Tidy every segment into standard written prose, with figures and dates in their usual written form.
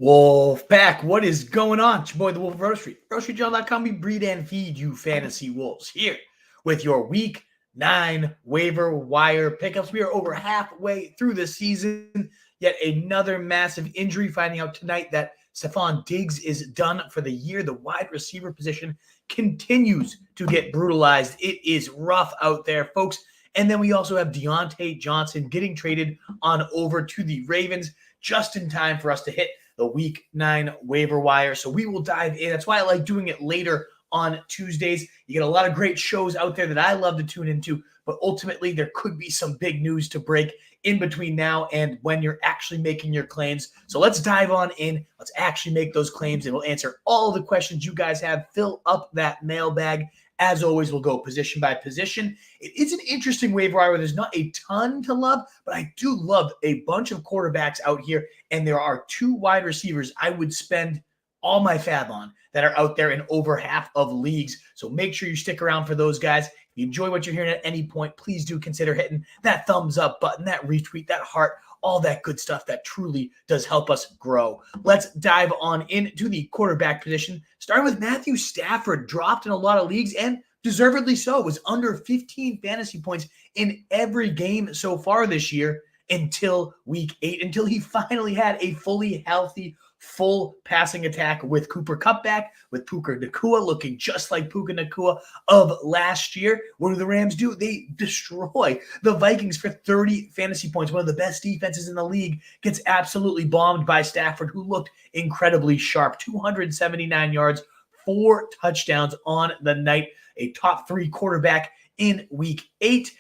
Wolfpack, what is going on? It's your boy, the Wolf of Road RoadStreetJournal.com. We breed and feed you fantasy wolves here with your Week 9 waiver wire pickups. We are over halfway through the season. Yet another massive injury. Finding out tonight that Stefon Diggs is done for the year. The wide receiver position continues to get brutalized. It is rough out there, folks. And then we also have Diontae Johnson getting traded on over to the Ravens just in time for us to hit the Week 9 waiver wire. So we will dive in. That's why I like doing it later on Tuesdays. You get a lot of great shows out there that I love to tune into, but ultimately there could be some big news to break in between now and when you're actually making your claims. So let's dive on in. Let's actually make those claims, and we'll answer all the questions you guys have. Fill up that mailbag. As always, we'll go position by position. It is an interesting waiver wire where there's not a ton to love, but I do love a bunch of quarterbacks out here, and there are 2 wide receivers I would spend all my FAAB on that are out there in over half of leagues. So make sure you stick around for those guys. If you enjoy what you're hearing at any point, please do consider hitting that thumbs up button, that retweet, that heart, all that good stuff that truly does help us grow. Let's dive on into the quarterback position, starting with Matthew Stafford. Dropped in a lot of leagues, and deservedly so. Was under 15 fantasy points in every game so far this year until week 8, until he finally had a fully healthy, full passing attack with Cooper Kupp back, with Puka Nacua looking just like Puka Nacua of last year. What do the Rams do? They destroy the Vikings for 30 fantasy points. One of the best defenses in the league gets absolutely bombed by Stafford, who looked incredibly sharp. 279 yards, 4 touchdowns on the night. A top 3 quarterback in week 8.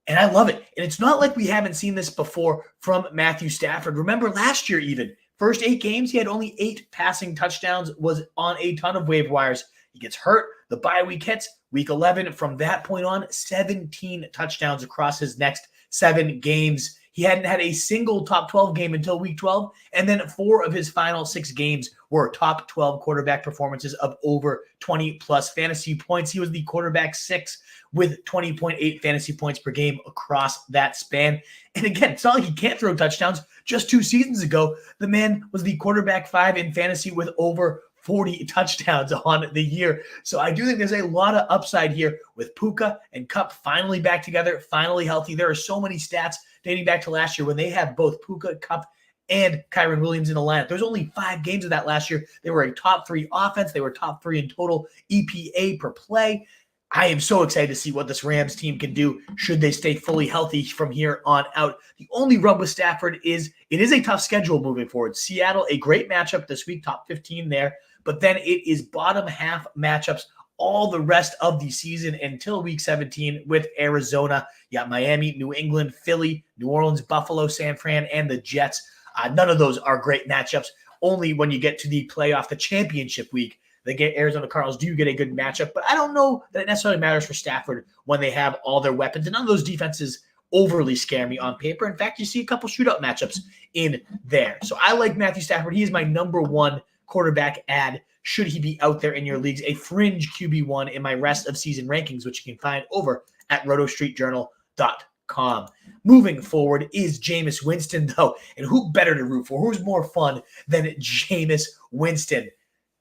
And I love it. And it's not like we haven't seen this before from Matthew Stafford. Remember last year even, first 8 games, he had only 8 passing touchdowns, was on a ton of waiver wires. He gets hurt. The bye week hits. Week 11, from that point on, 17 touchdowns across his next 7 games. He hadn't had a single top 12 game until week 12, and then 4 of his final 6 games were top 12 quarterback performances of over 20-plus fantasy points. He was the quarterback 6 with 20.8 fantasy points per game across that span. And again, it's not like he can't throw touchdowns. Just 2 seasons ago, the man was the quarterback 5 in fantasy with over 40 touchdowns on the year. So I do think there's a lot of upside here with Puka and Kupp finally back together, finally healthy. There are so many stats dating back to last year when they have both Puka, Kupp, and Kyren Williams in the lineup. There's only 5 games of that last year. They were a top 3 offense. They were top 3 in total EPA per play. I am so excited to see what this Rams team can do should they stay fully healthy from here on out. The only rub with Stafford is it is a tough schedule moving forward. Seattle, a great matchup this week, top 15 there. But then it is bottom half matchups all the rest of the season until week 17 with Arizona. You got Miami, New England, Philly, New Orleans, Buffalo, San Fran, and the Jets. None of those are great matchups. Only when you get to the playoff, the championship week, the Arizona Cardinals do get a good matchup. But I don't know that it necessarily matters for Stafford when they have all their weapons. And none of those defenses overly scare me on paper. In fact, you see a couple shootout matchups in there. So I like Matthew Stafford. He is my number 1 quarterback ad should he be out there in your leagues, a fringe QB1 in my rest of season rankings, which you can find over at RotoStreetJournal.com. Moving forward is Jameis Winston, though, and who better to root for? Who's more fun than Jameis Winston?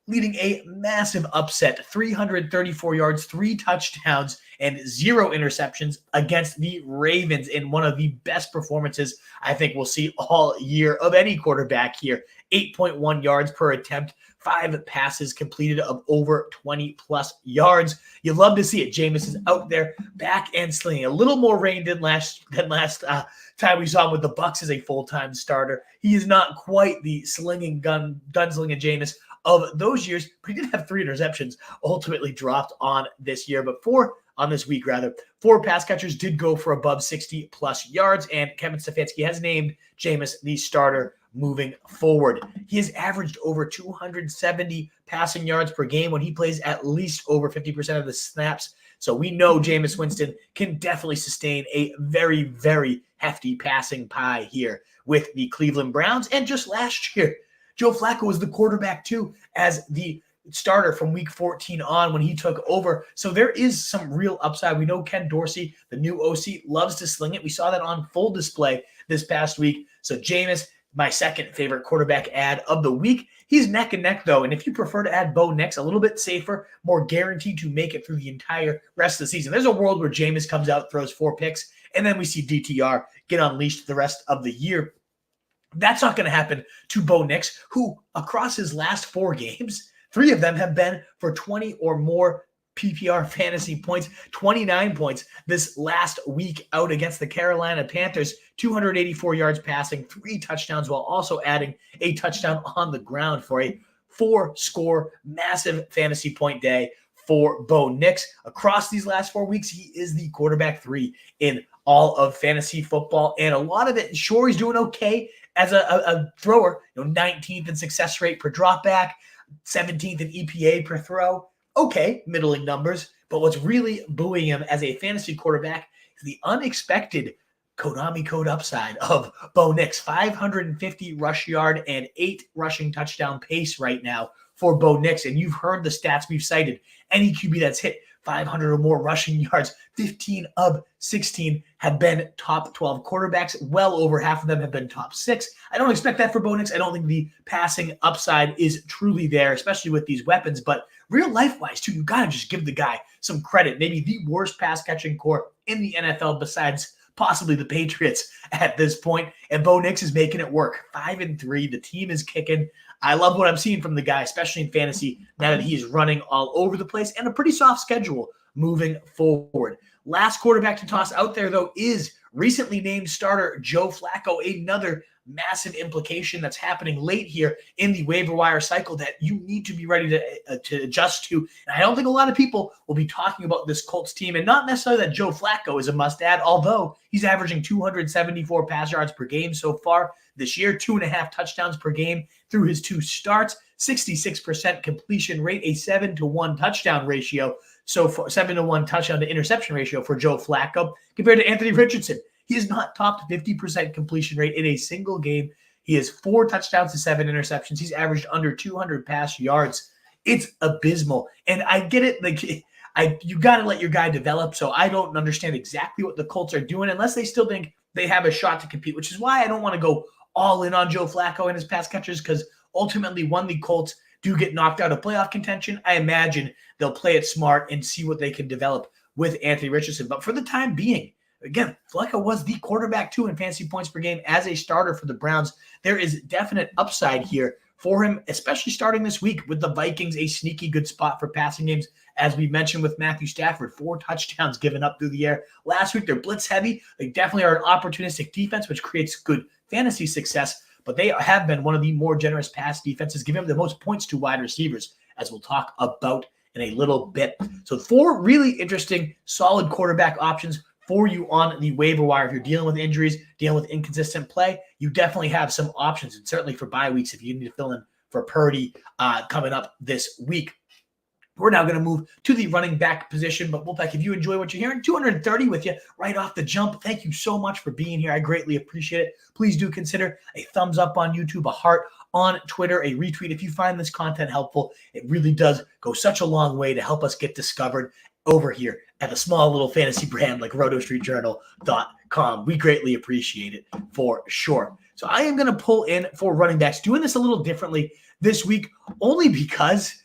Leading a massive upset, 334 yards, 3 touchdowns, and 0 interceptions against the Ravens in one of the best performances I think we'll see all year of any quarterback here. 8.1 yards per attempt, 5 passes completed of over 20-plus yards. You love to see it. Jameis is out there back and slinging. A little more rain than last time we saw him with the Bucs as a full-time starter. He is not quite the gunslinging Jameis of those years, but he did have 3 interceptions ultimately dropped on this year, but 4 on this week, rather. 4 pass catchers did go for above 60-plus yards, and Kevin Stefanski has named Jameis the starter moving forward. He has averaged over 270 passing yards per game when he plays at least over 50% of the snaps. So we know Jameis Winston can definitely sustain a very, very hefty passing pie here with the Cleveland Browns. And just last year, Joe Flacco was the quarterback too as the starter from week 14 on when he took over. So there is some real upside. We know Ken Dorsey, the new OC, loves to sling it. We saw that on full display this past week. So Jameis my second favorite quarterback ad of the week. He's neck and neck, though. And if you prefer to add Bo Nix, a little bit safer, more guaranteed to make it through the entire rest of the season. There's a world where Jameis comes out, throws 4 picks, and then we see DTR get unleashed the rest of the year. That's not going to happen to Bo Nix, who across his last 4 games, 3 of them have been for 20 or more PPR fantasy points, 29 points this last week out against the Carolina Panthers, 284 yards passing, 3 touchdowns, while also adding a touchdown on the ground for a 4-score massive fantasy point day for Bo Nix. Across these last 4 weeks, he is the quarterback 3 in all of fantasy football, and a lot of it, sure, he's doing okay as a thrower, 19th in success rate per dropback, 17th in EPA per throw. Okay, middling numbers, but what's really buoying him as a fantasy quarterback is the unexpected Konami code upside of Bo Nix. 550 rush yard and 8 rushing touchdown pace right now for Bo Nix. And you've heard the stats we've cited. Any QB that's hit 500 or more rushing yards, 15 of 16 have been top 12 quarterbacks. Well over half of them have been top 6. I don't expect that for Bo Nix. I don't think the passing upside is truly there, especially with these weapons. But real life-wise, too, you got to just give the guy some credit. Maybe the worst pass-catching core in the NFL besides possibly the Patriots at this point. And Bo Nix is making it work. 5-3. The team is kicking. I love what I'm seeing from the guy, especially in fantasy, now that he's running all over the place and a pretty soft schedule moving forward. Last quarterback to toss out there, though, is recently named starter Joe Flacco, another massive implication that's happening late here in the waiver wire cycle that you need to be ready to adjust to. And I don't think a lot of people will be talking about this Colts team, and not necessarily that Joe Flacco is a must-add, although he's averaging 274 pass yards per game so far this year, 2.5 touchdowns per game through his 2 starts, 66% completion rate, a 7-to-1 touchdown ratio. So for 7-to-1 touchdown to interception ratio for Joe Flacco compared to Anthony Richardson. He has not topped 50% completion rate in a single game. He has 4 touchdowns to 7 interceptions. He's averaged under 200 pass yards. It's abysmal. And I get it. Like, you got to let your guy develop. So I don't understand exactly what the Colts are doing unless they still think they have a shot to compete, which is why I don't want to go all in on Joe Flacco and his pass catchers, because ultimately when the Colts do get knocked out of playoff contention, I imagine they'll play it smart and see what they can develop with Anthony Richardson. But for the time being, again, Flacco was the quarterback 2 in fantasy points per game as a starter for the Browns. There is definite upside here for him, especially starting this week with the Vikings, a sneaky good spot for passing games. As we mentioned with Matthew Stafford, 4 touchdowns given up through the air. Last week, they're blitz heavy. They definitely are an opportunistic defense, which creates good fantasy success, but they have been one of the more generous pass defenses, giving them the most points to wide receivers, as we'll talk about in a little bit. So 4 really interesting, solid quarterback options for you on the waiver wire. If you're dealing with injuries, dealing with inconsistent play, you definitely have some options, and certainly for bye weeks if you need to fill in for Purdy coming up this week. We're now going to move to the running back position, but Wolfpack, if you enjoy what you're hearing, 230 with you right off the jump. Thank you so much for being here. I greatly appreciate it. Please do consider a thumbs up on YouTube, a heart on Twitter, a retweet if you find this content helpful. It really does go such a long way to help us get discovered over here at a small little fantasy brand like rotostreetjournal.com. We greatly appreciate it for sure. So I am going to pull in for running backs, doing this a little differently this week, only because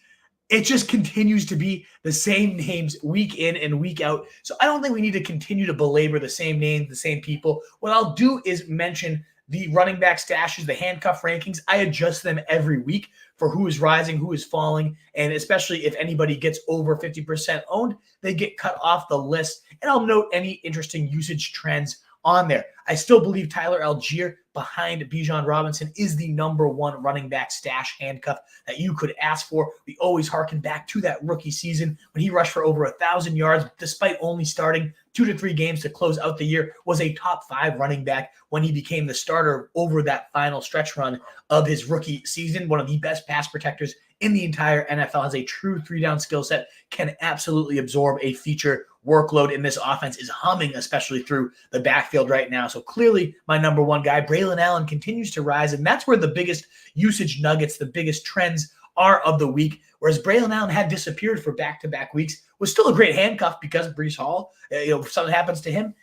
it just continues to be the same names week in and week out. So I don't think we need to continue to belabor the same names, the same people. What I'll do is mention the running back stashes, the handcuff rankings. I adjust them every week for who is rising, who is falling, and especially if anybody gets over 50% owned, they get cut off the list. And I'll note any interesting usage trends on there. I still believe Tyler Algier behind Bijan Robinson is the number 1 running back stash handcuff that you could ask for. We always harken back to that rookie season when he rushed for over 1,000 yards, despite only starting 2 to 3 games to close out the year, was a top 5 running back when he became the starter over that final stretch run of his rookie season. One of the best pass protectors in the entire NFL, has a true 3-down skill set, can absolutely absorb a feature workload, and this offense is humming, especially through the backfield right now. So clearly my number 1 guy, Braelon Allen, continues to rise, and that's where the biggest usage nuggets, the biggest trends are of the week. Whereas Braelon Allen had disappeared for back-to-back weeks, was still a great handcuff because Breece Hall, if something happens to him,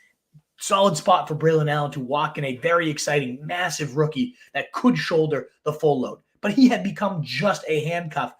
solid spot for Braelon Allen to walk in, a very exciting, massive rookie that could shoulder the full load. But he had become just a handcuff.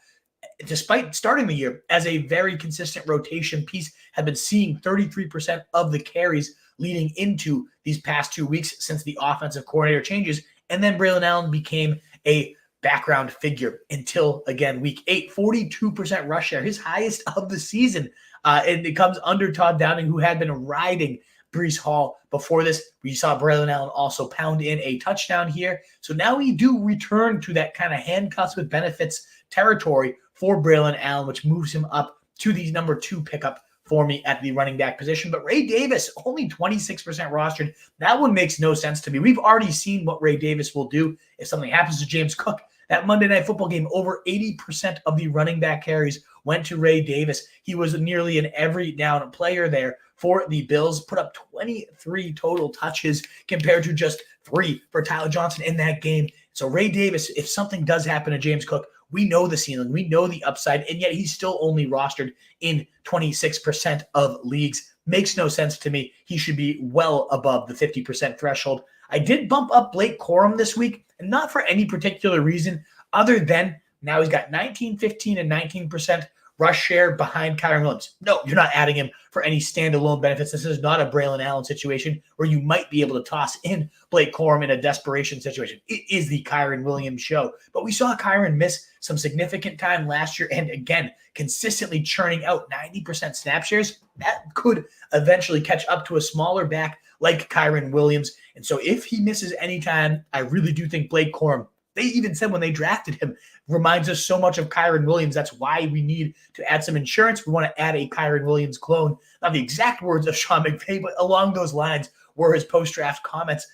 Despite starting the year as a very consistent rotation piece, had been seeing 33% of the carries leading into these past 2 weeks since the offensive coordinator changes. And then Braelon Allen became a background figure until, again, week 8, 42% rush share, his highest of the season. And it comes under Todd Downing, who had been riding Breece Hall before this. We saw Braelon Allen also pound in a touchdown here. So now we do return to that kind of handcuffs with benefits territory for Braelon Allen, which moves him up to the number 2 pickup for me at the running back position. But Ray Davis, only 26% rostered. That one makes no sense to me. We've already seen what Ray Davis will do if something happens to James Cook. That Monday Night Football game, over 80% of the running back carries went to Ray Davis. He was nearly an every down player there for the Bills, put up 23 total touches compared to just 3 for Tyler Johnson in that game. So Ray Davis, if something does happen to James Cook, we know the ceiling, we know the upside, and yet he's still only rostered in 26% of leagues. Makes no sense to me. He should be well above the 50% threshold. I did bump up Blake Corum this week, and not for any particular reason other than now he's got 19, 15, and 19% rush share behind Kyren Williams. No, you're not adding him for any standalone benefits. This is not a Braelon Allen situation where you might be able to toss in Blake Corum in a desperation situation. It is the Kyren Williams show. But we saw Kyren miss some significant time last year and, again, consistently churning out 90% snap shares. That could eventually catch up to a smaller back like Kyren Williams. And so if he misses any time, I really do think Blake Corum, they even said when they drafted him, reminds us so much of Kyren Williams. That's why we need to add some insurance. We want to add a Kyren Williams clone. Not the exact words of Sean McVay, but along those lines were his post-draft comments.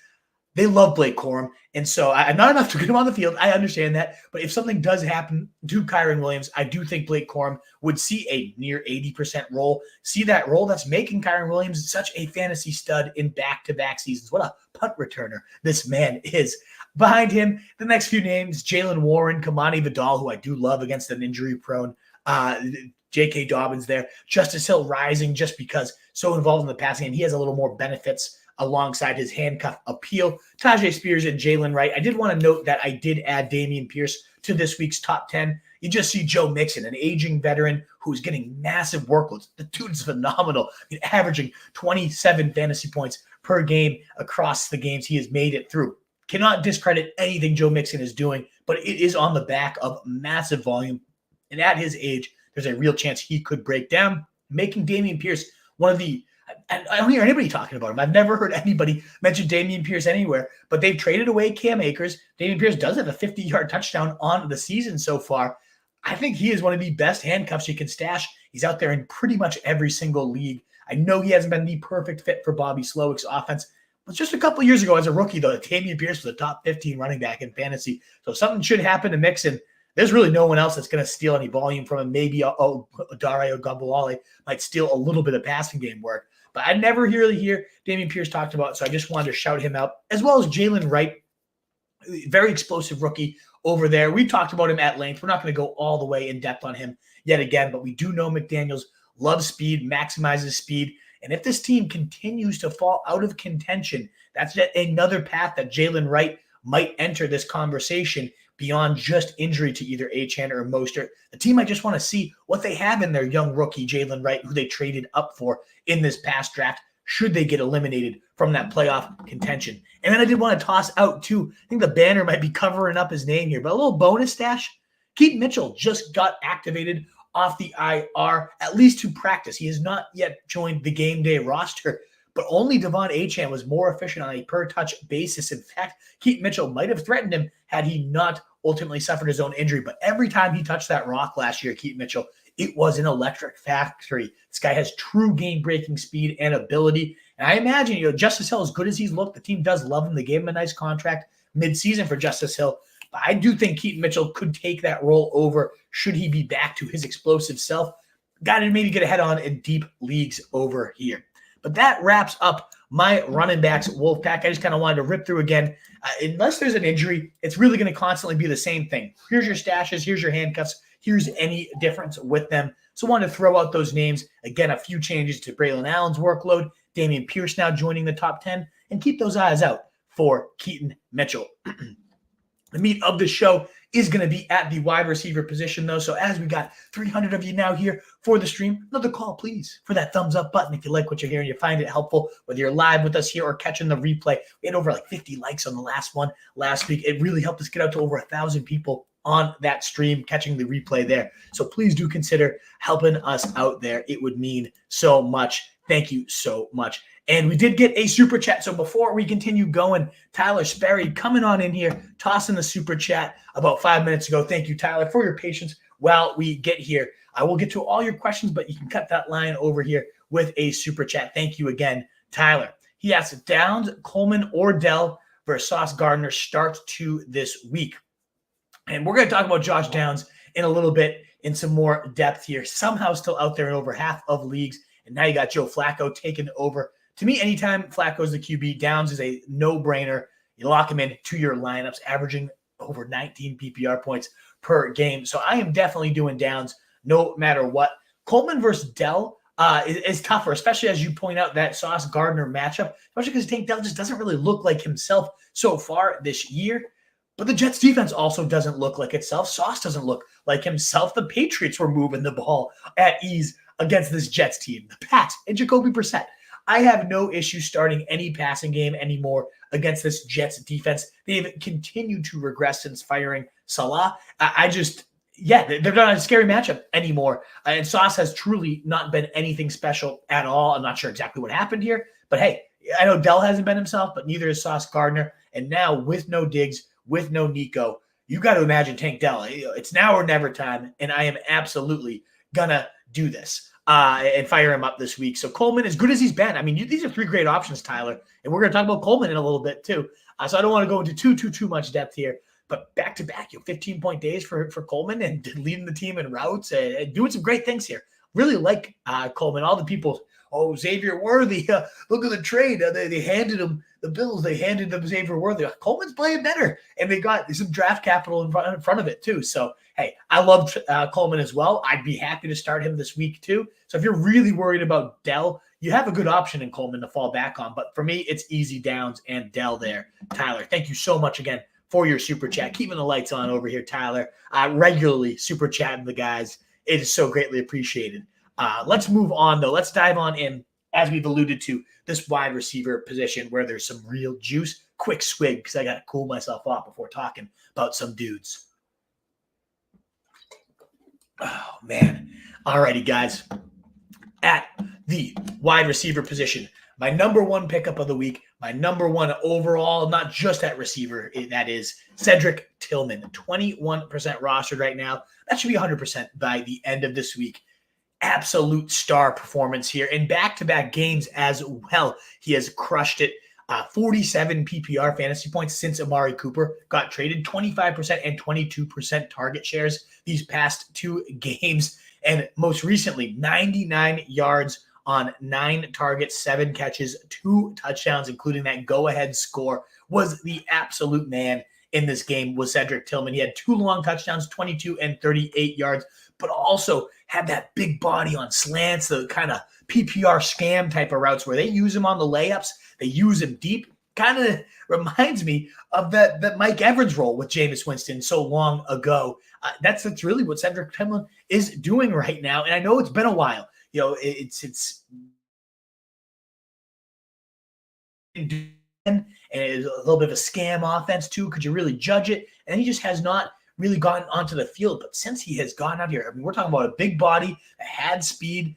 They love Blake Corum. And so I'm not enough to get him on the field. I understand that. But if something does happen to Kyren Williams, I do think Blake Corum would see a near 80% role. See that role that's making Kyren Williams such a fantasy stud in back-to-back seasons. What a punt returner this man is. Behind him, the next few names, Jalen Warren, Kamani Vidal, who I do love against an injury-prone J.K. Dobbins there. Justice Hill rising just because so involved in the passing game. He has a little more benefits alongside his handcuff appeal. Tajay Spears and Jalen Wright. I did want to note that I did add Dameon Pierce to this week's top 10. You just see Joe Mixon, an aging veteran who's getting massive workloads. The dude's phenomenal. I mean, averaging 27 fantasy points per game across the games he has made it through. Cannot discredit anything Joe Mixon is doing, but it is on the back of massive volume. And at his age, there's a real chance he could break down, making Dameon Pierce one of the – I don't hear anybody talking about him. I've never heard anybody mention Dameon Pierce anywhere, but they've traded away Cam Akers. Dameon Pierce does have a 50-yard touchdown on the season so far. I think he is one of the best handcuffs you can stash. He's out there in pretty much every single league. I know he hasn't been the perfect fit for Bobby Slowick's offense. But just a couple of years ago as a rookie, though, Dameon Pierce was a top 15 running back in fantasy. So something should happen to Mixon. There's really no one else that's going to steal any volume from him. Maybe Dario Gabulale might steal a little bit of passing game work. But I never really hear Dameon Pierce talked about, so I just wanted to shout him out, as well as Jalen Wright, very explosive rookie over there. We talked about him at length. We're not going to go all the way in depth on him yet again, but we do know McDaniels loves speed, maximizes speed. And if this team continues to fall out of contention, that's yet another path that Jalen Wright might enter this conversation beyond just injury to either Achane or Mostert. The team might just want to see what they have in their young rookie, Jalen Wright, who they traded up for in this past draft, should they get eliminated from that playoff contention. And then I did want to toss out, too, I think the banner might be covering up his name here, but a little bonus stash. Keaton Mitchell just got activated off the IR, at least to practice. He has not yet joined the game day roster, but only Devon Achane was more efficient on a per-touch basis. In fact, Keaton Mitchell might have threatened him had he not ultimately suffered his own injury. But every time he touched that rock last year, Keaton Mitchell, it was an electric factory. This guy has true game-breaking speed and ability. And I imagine, Justice Hill, as good as he's looked, the team does love him. They gave him a nice contract mid-season for Justice Hill. But I do think Keaton Mitchell could take that role over should he be back to his explosive self. Got to maybe get ahead on in deep leagues over here. But that wraps up my running backs Wolfpack. I just kind of wanted to rip through again. Unless there's an injury, it's really going to constantly be the same thing. Here's your stashes. Here's your handcuffs. Here's any difference with them. So I wanted to throw out those names. Again, a few changes to Braelon Allen's workload. Dameon Pierce now joining the top 10. And keep those eyes out for Keaton Mitchell. The meat of the show is going to be at the wide receiver position, though. So as we got 300 of you now here for the stream, another call, please, for that thumbs up button if you like what you're hearing, you find it helpful, whether you're live with us here or catching the replay. We had over like 50 likes on the last one last week. It really helped us get out to over 1,000 people on that stream, catching the replay there. So please do consider helping us out there. It would mean so much. Thank you so much. And we did get a super chat. So before we continue going, Tyler Sperry coming on in here, tossing the super chat about 5 minutes ago. Thank you, Tyler, for your patience while we get here. I will get to all your questions, but you can cut that line over here with a super chat. Thank you again, Tyler. He asks, Downs, Coleman, or Dell versus Sauce Gardner start to this week. And we're going to talk about Josh Downs in a little bit in some more depth here. Somehow still out there in over half of leagues. And now you got Joe Flacco taking over. To me, anytime Flacco's the QB, Downs is a no-brainer. You lock him in to your lineups, averaging over 19 PPR points per game. So I am definitely doing Downs no matter what. Coleman versus Dell is tougher, especially as you point out that Sauce Gardner matchup, especially because Tank Dell just doesn't really look like himself so far this year. But the Jets defense also doesn't look like itself. Sauce doesn't look like himself. The Patriots were moving the ball at ease against this Jets team. The Pats and Jacoby Brissett. I have no issue starting any passing game anymore against this Jets defense. They've continued to regress since firing Salah. They're not a scary matchup anymore. And Sauce has truly not been anything special at all. I'm not sure exactly what happened here. But hey, I know Dell hasn't been himself, but neither is Sauce Gardner. And now with no Diggs, with no Nico, you got to imagine Tank Dell. It's now or never time, and I am absolutely going to do this. And fire him up this week. So Coleman, as good as he's been, I mean, these are three great options, Tyler. And we're going to talk about Coleman in a little bit too. So I don't want to go into too much depth here. But back-to-back, 15-point days for Coleman and leading the team in routes and doing some great things here. Really like Coleman. All the people, Xavier Worthy, look at the trade. They handed him the Bills. They handed them Xavier Worthy. Coleman's playing better. And they got some draft capital in front of it too. So, hey, I loved Coleman as well. I'd be happy to start him this week too. So if you're really worried about Dell, you have a good option in Coleman to fall back on. But for me, it's easy Downs and Dell there. Tyler, thank you so much again for your super chat. Keeping the lights on over here, Tyler. Regularly super chatting the guys. It is so greatly appreciated. Let's move on, though. Let's dive on in, as we've alluded to, this wide receiver position where there's some real juice. Quick swig, because I got to cool myself off before talking about some dudes. Oh, man. All righty, guys. At the wide receiver position, my number one pickup of the week, my number one overall, not just at receiver, that is Cedric Tillman, 21% rostered right now. That should be 100% by the end of this week. Absolute star performance here in back-to-back games as well. He has crushed it. 47 PPR fantasy points since Amari Cooper got traded, 25% and 22% target shares these past two games. And most recently, 99 yards on 9 targets, 7 catches, 2 touchdowns, including that go-ahead score, was the absolute man in this game was Cedric Tillman. He had 2 long touchdowns, 22 and 38 yards, but also had that big body on slants, the kind of PPR scam type of routes where they use him on the layups, they use him deep. Kind of reminds me of that Mike Evans role with Jameis Winston so long ago. That's really what Cedric Tillman is doing right now. And I know it's been a while. It's and it's a little bit of a scam offense too. Could you really judge it? And he just has not really gotten onto the field. But since he has gone out here, I mean, we're talking about a big body that had speed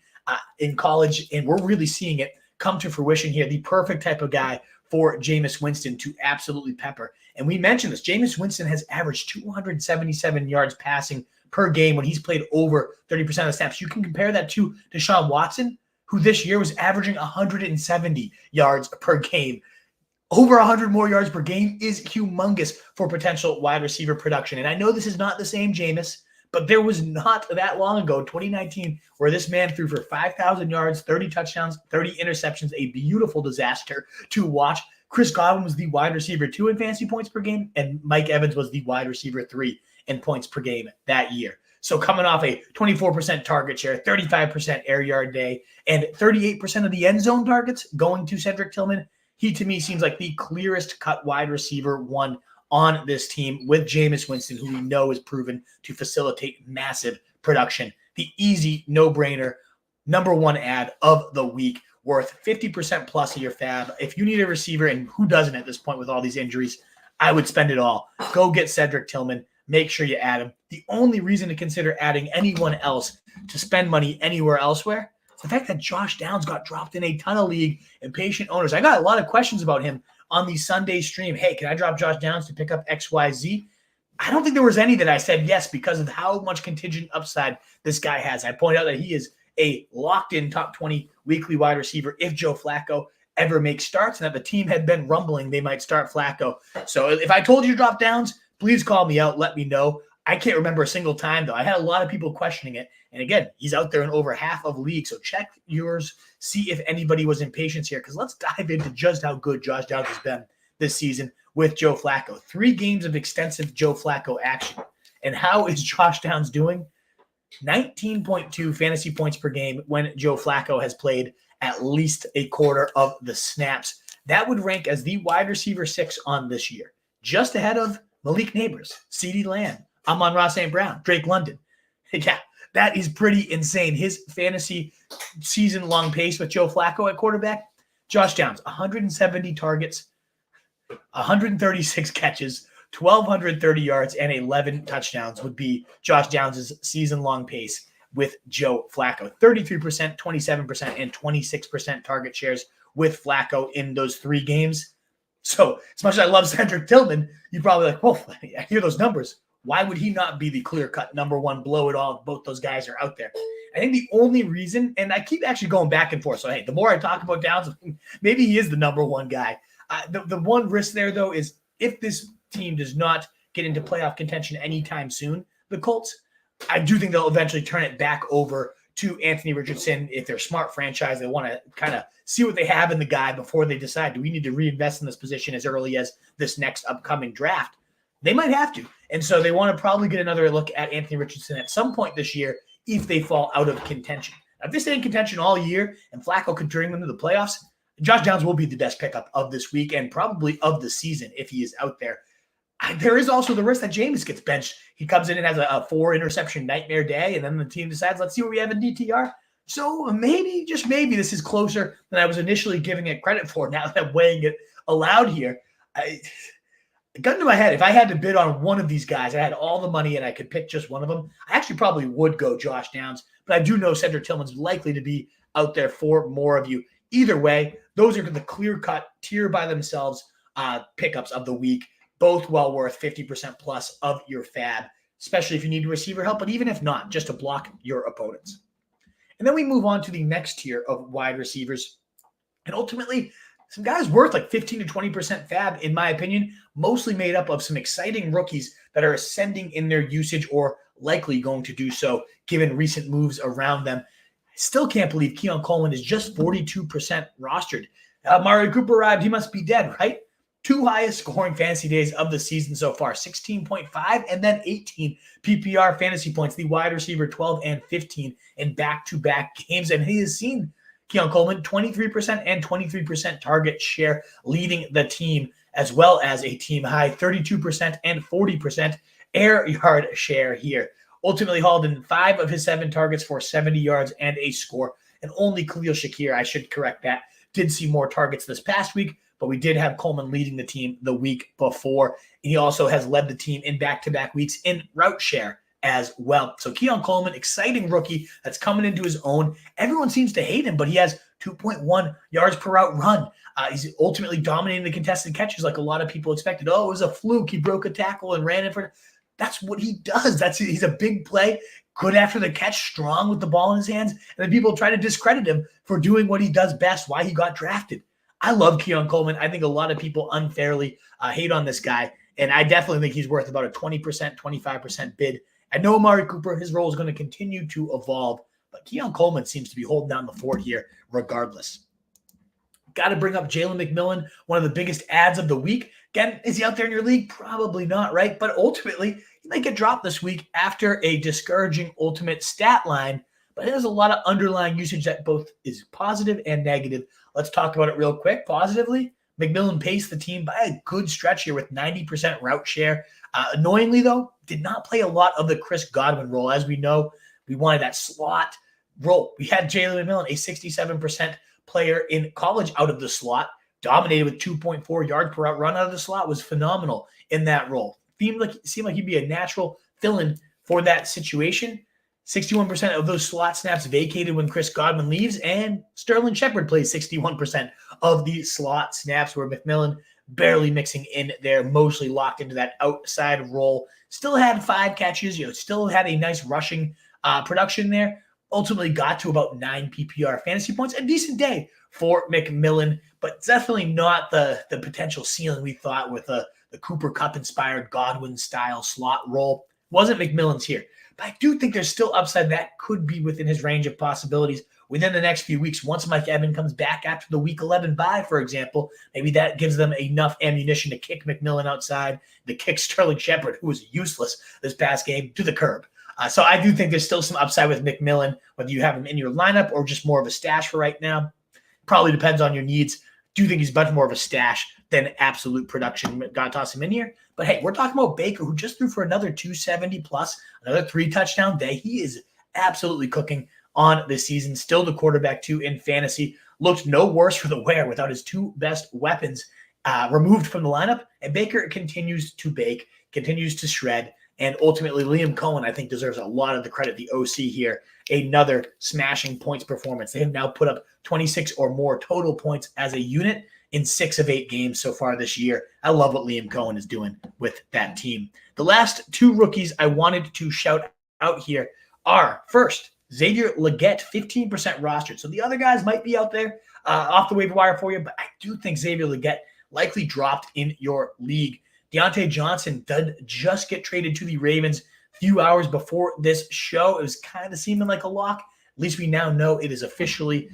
in college, and we're really seeing it come to fruition here. The perfect type of guy for Jameis Winston to absolutely pepper. And we mentioned this. Jameis Winston has averaged 277 yards passing per game when he's played over 30% of the snaps. You can compare that to Deshaun Watson, who this year was averaging 170 yards per game. Over 100 more yards per game is humongous for potential wide receiver production. And I know this is not the same Jameis, but there was not that long ago, 2019, where this man threw for 5,000 yards, 30 touchdowns, 30 interceptions, a beautiful disaster to watch. Chris Godwin was the wide receiver 2 in fantasy points per game, and Mike Evans was the wide receiver 3 in points per game that year. So coming off a 24% target share, 35% air yard day, and 38% of the end zone targets going to Cedric Tillman, he to me seems like the clearest cut wide receiver one on this team with Jameis Winston, who we know is proven to facilitate massive production. The easy, no-brainer, number one ad of the week, worth 50% plus of your FAAB. If you need a receiver, and who doesn't at this point with all these injuries, I would spend it all. Go get Cedric Tillman. Make sure you add him. The only reason to consider adding anyone else to spend money anywhere elsewhere is the fact that Josh Downs got dropped in a ton of league and patient owners. I got a lot of questions about him on the Sunday stream. Hey, can I drop Josh Downs to pick up XYZ? I don't think there was any that I said yes because of how much contingent upside this guy has. I point out that he is a locked-in top 20 weekly wide receiver if Joe Flacco ever makes starts, and that the team had been rumbling they might start Flacco. So if I told you to drop Downs, please call me out. Let me know. I can't remember a single time, though. I had a lot of people questioning it. And again, he's out there in over half of leagues. So check yours. See if anybody was impatient here. Because let's dive into just how good Josh Downs has been this season with Joe Flacco. 3 games of extensive Joe Flacco action. And how is Josh Downs doing? 19.2 fantasy points per game when Joe Flacco has played at least a quarter of the snaps. That would rank as the wide receiver 6 on this year. Just ahead of Malik Neighbors, CeeDee Lamb, Amon-Ra St. Brown, Drake London. Yeah, that is pretty insane. His fantasy season-long pace with Joe Flacco at quarterback, Josh Downs, 170 targets, 136 catches, 1,230 yards, and 11 touchdowns would be Josh Downs' season-long pace with Joe Flacco. 33%, 27%, and 26% target shares with Flacco in those 3 games. So as much as I love Cedric Tillman, you're probably like, well, I hear those numbers. Why would he not be the clear-cut number one blow it all if both those guys are out there? I think the only reason, and I keep actually going back and forth, so hey, the more I talk about Downs, maybe he is the number one guy. The one risk there, though, is if this team does not get into playoff contention anytime soon, the Colts, I do think they'll eventually turn it back over to Anthony Richardson. If they're a smart franchise, they want to kind of see what they have in the guy before they decide, do we need to reinvest in this position as early as this next upcoming draft? They might have to. And so they want to probably get another look at Anthony Richardson at some point this year if they fall out of contention. Now, if they stay in contention all year and Flacco could bring them to the playoffs, Josh Downs will be the best pickup of this week and probably of the season if he is out there. There is also the risk that Jameis gets benched. He comes in and has a 4-interception nightmare day, and then the team decides, let's see what we have in DTR. So maybe, just maybe, this is closer than I was initially giving it credit for now that I'm weighing it aloud here. It got into my head, if I had to bid on one of these guys, I had all the money and I could pick just one of them, I actually probably would go Josh Downs, but I do know Cedric Tillman's likely to be out there for more of you. Either way, those are the clear-cut, tier by themselves pickups of the week, both well worth 50% plus of your FAAB, especially if you need receiver help, but even if not, just to block your opponents. And then we move on to the next tier of wide receivers, and ultimately, some guys worth like 15 to 20% FAAB, in my opinion, mostly made up of some exciting rookies that are ascending in their usage or likely going to do so given recent moves around them. I still can't believe Keon Coleman is just 42% rostered. Amari Cooper arrived. He must be dead, right? 2 highest scoring fantasy days of the season so far, 16.5 and then 18 PPR fantasy points. The wide receiver 12 and 15 in back-to-back games. And he has seen Keon Coleman, 23% and 23% target share, leading the team, as well as a team high 32% and 40% air yard share here. Ultimately hauled in 5 of his 7 targets for 70 yards and a score. And only Khalil Shakir, I should correct that, did see more targets this past week, but we did have Coleman leading the team the week before. He also has led the team in back-to-back weeks in route share as well. So Keon Coleman, exciting rookie that's coming into his own. Everyone seems to hate him, but he has 2.1 yards per route run. He's ultimately dominating the contested catches like a lot of people expected. Oh, it was a fluke. He broke a tackle and ran in front. That's what he does. He's a big play, good after the catch, strong with the ball in his hands. And then people try to discredit him for doing what he does best, why he got drafted. I love Keon Coleman. I think a lot of people unfairly hate on this guy, and I definitely think he's worth about a 20%, 25% bid. I know Amari Cooper, his role is going to continue to evolve, but Keon Coleman seems to be holding down the fort here regardless. Got to bring up Jalen McMillan, one of the biggest ads of the week. Again, is he out there in your league? Probably not, right? But ultimately, He might get dropped this week after a discouraging ultimate stat line, but it has a lot of underlying usage that both is positive and negative. Let's talk about it real quick. Positively, McMillan paced the team by a good stretch here with 90% route share. Annoyingly, though, did not play a lot of the Chris Godwin role. As we know, we wanted that slot role. We had Jalen McMillan, a 67% player in college out of the slot, dominated with 2.4 yards per route run out of the slot, was phenomenal in that role. Seemed like he'd be a natural fill-in for that situation. 61% of those slot snaps vacated when Chris Godwin leaves, and Sterling Shepard plays 61% of the slot snaps, where McMillan barely mixing in there, mostly locked into that outside role. Still had 5 catches, still had a nice rushing production there. Ultimately got to about 9 PPR fantasy points. A decent day for McMillan, but definitely not the potential ceiling we thought with the Cooper Kupp-inspired Godwin-style slot role. Wasn't McMillan's here. But I do think there's still upside that could be within his range of possibilities within the next few weeks. Once Mike Evans comes back after the Week 11 bye, for example, maybe that gives them enough ammunition to kick McMillan outside, to kick Sterling Shepard, who was useless this past game, to the curb. So I do think there's still some upside with McMillan, whether you have him in your lineup or just more of a stash for right now. Probably depends on your needs. Do think he's much more of a stash than absolute production. Got to toss him in here. But hey, we're talking about Baker, who just threw for another 270 plus, another 3-touchdown day. He is absolutely cooking on this season. Still the quarterback 2 in fantasy. Looked no worse for the wear without his 2 best weapons removed from the lineup. And Baker continues to bake, continues to shred. And ultimately, Liam Cohen, I think, deserves a lot of the credit. The OC here, another smashing points performance. They have now put up 26 or more total points as a unit in 6 of 8 games so far this year. I love what Liam Cohen is doing with that team. The last 2 rookies I wanted to shout out here are, first, Xavier Legette, 15% rostered. So the other guys might be out there off the waiver wire for you, but I do think Xavier Legette likely dropped in your league. Diontae Johnson did just get traded to the Ravens a few hours before this show. It was kind of seeming like a lock. At least we now know it is officially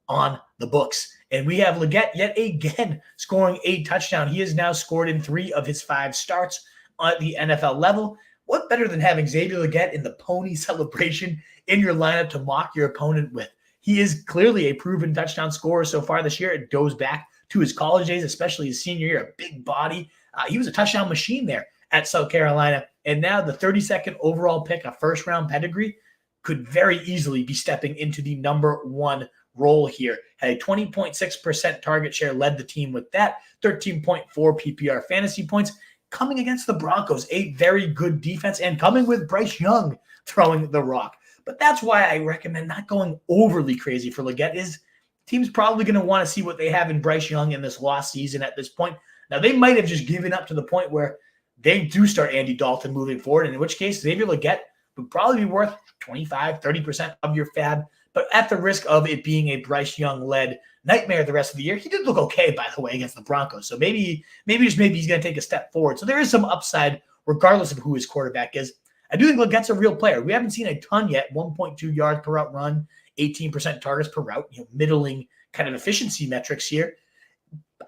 on the books. And we have Legette yet again scoring a touchdown. He has now scored in 3 of his 5 starts at the NFL level. What better than having Xavier Legette in the pony celebration in your lineup to mock your opponent with? He is clearly a proven touchdown scorer so far this year. It goes back to his college days, especially his senior year, a big body. He was a touchdown machine there at South Carolina. And now the 32nd overall pick, a first-round pedigree, could very easily be stepping into the number 1 role here. Had a 20.6% target share, led the team with that, 13.4 PPR fantasy points, coming against the Broncos, a very good defense, and coming with Bryce Young throwing the rock. But that's why I recommend not going overly crazy for Legette. Is team's probably going to want to see what they have in Bryce Young in this lost season at this point. Now, they might have just given up to the point where they do start Andy Dalton moving forward, in which case Xavier Legette would probably be worth 25, 30% of your FAAB. But at the risk of it being a Bryce Young-led nightmare the rest of the year, he did look okay, by the way, against the Broncos. So maybe he's going to take a step forward. So there is some upside regardless of who his quarterback is. I do think Legette's a real player. We haven't seen a ton yet, 1.2 yards per route run, 18% targets per route, middling kind of efficiency metrics here.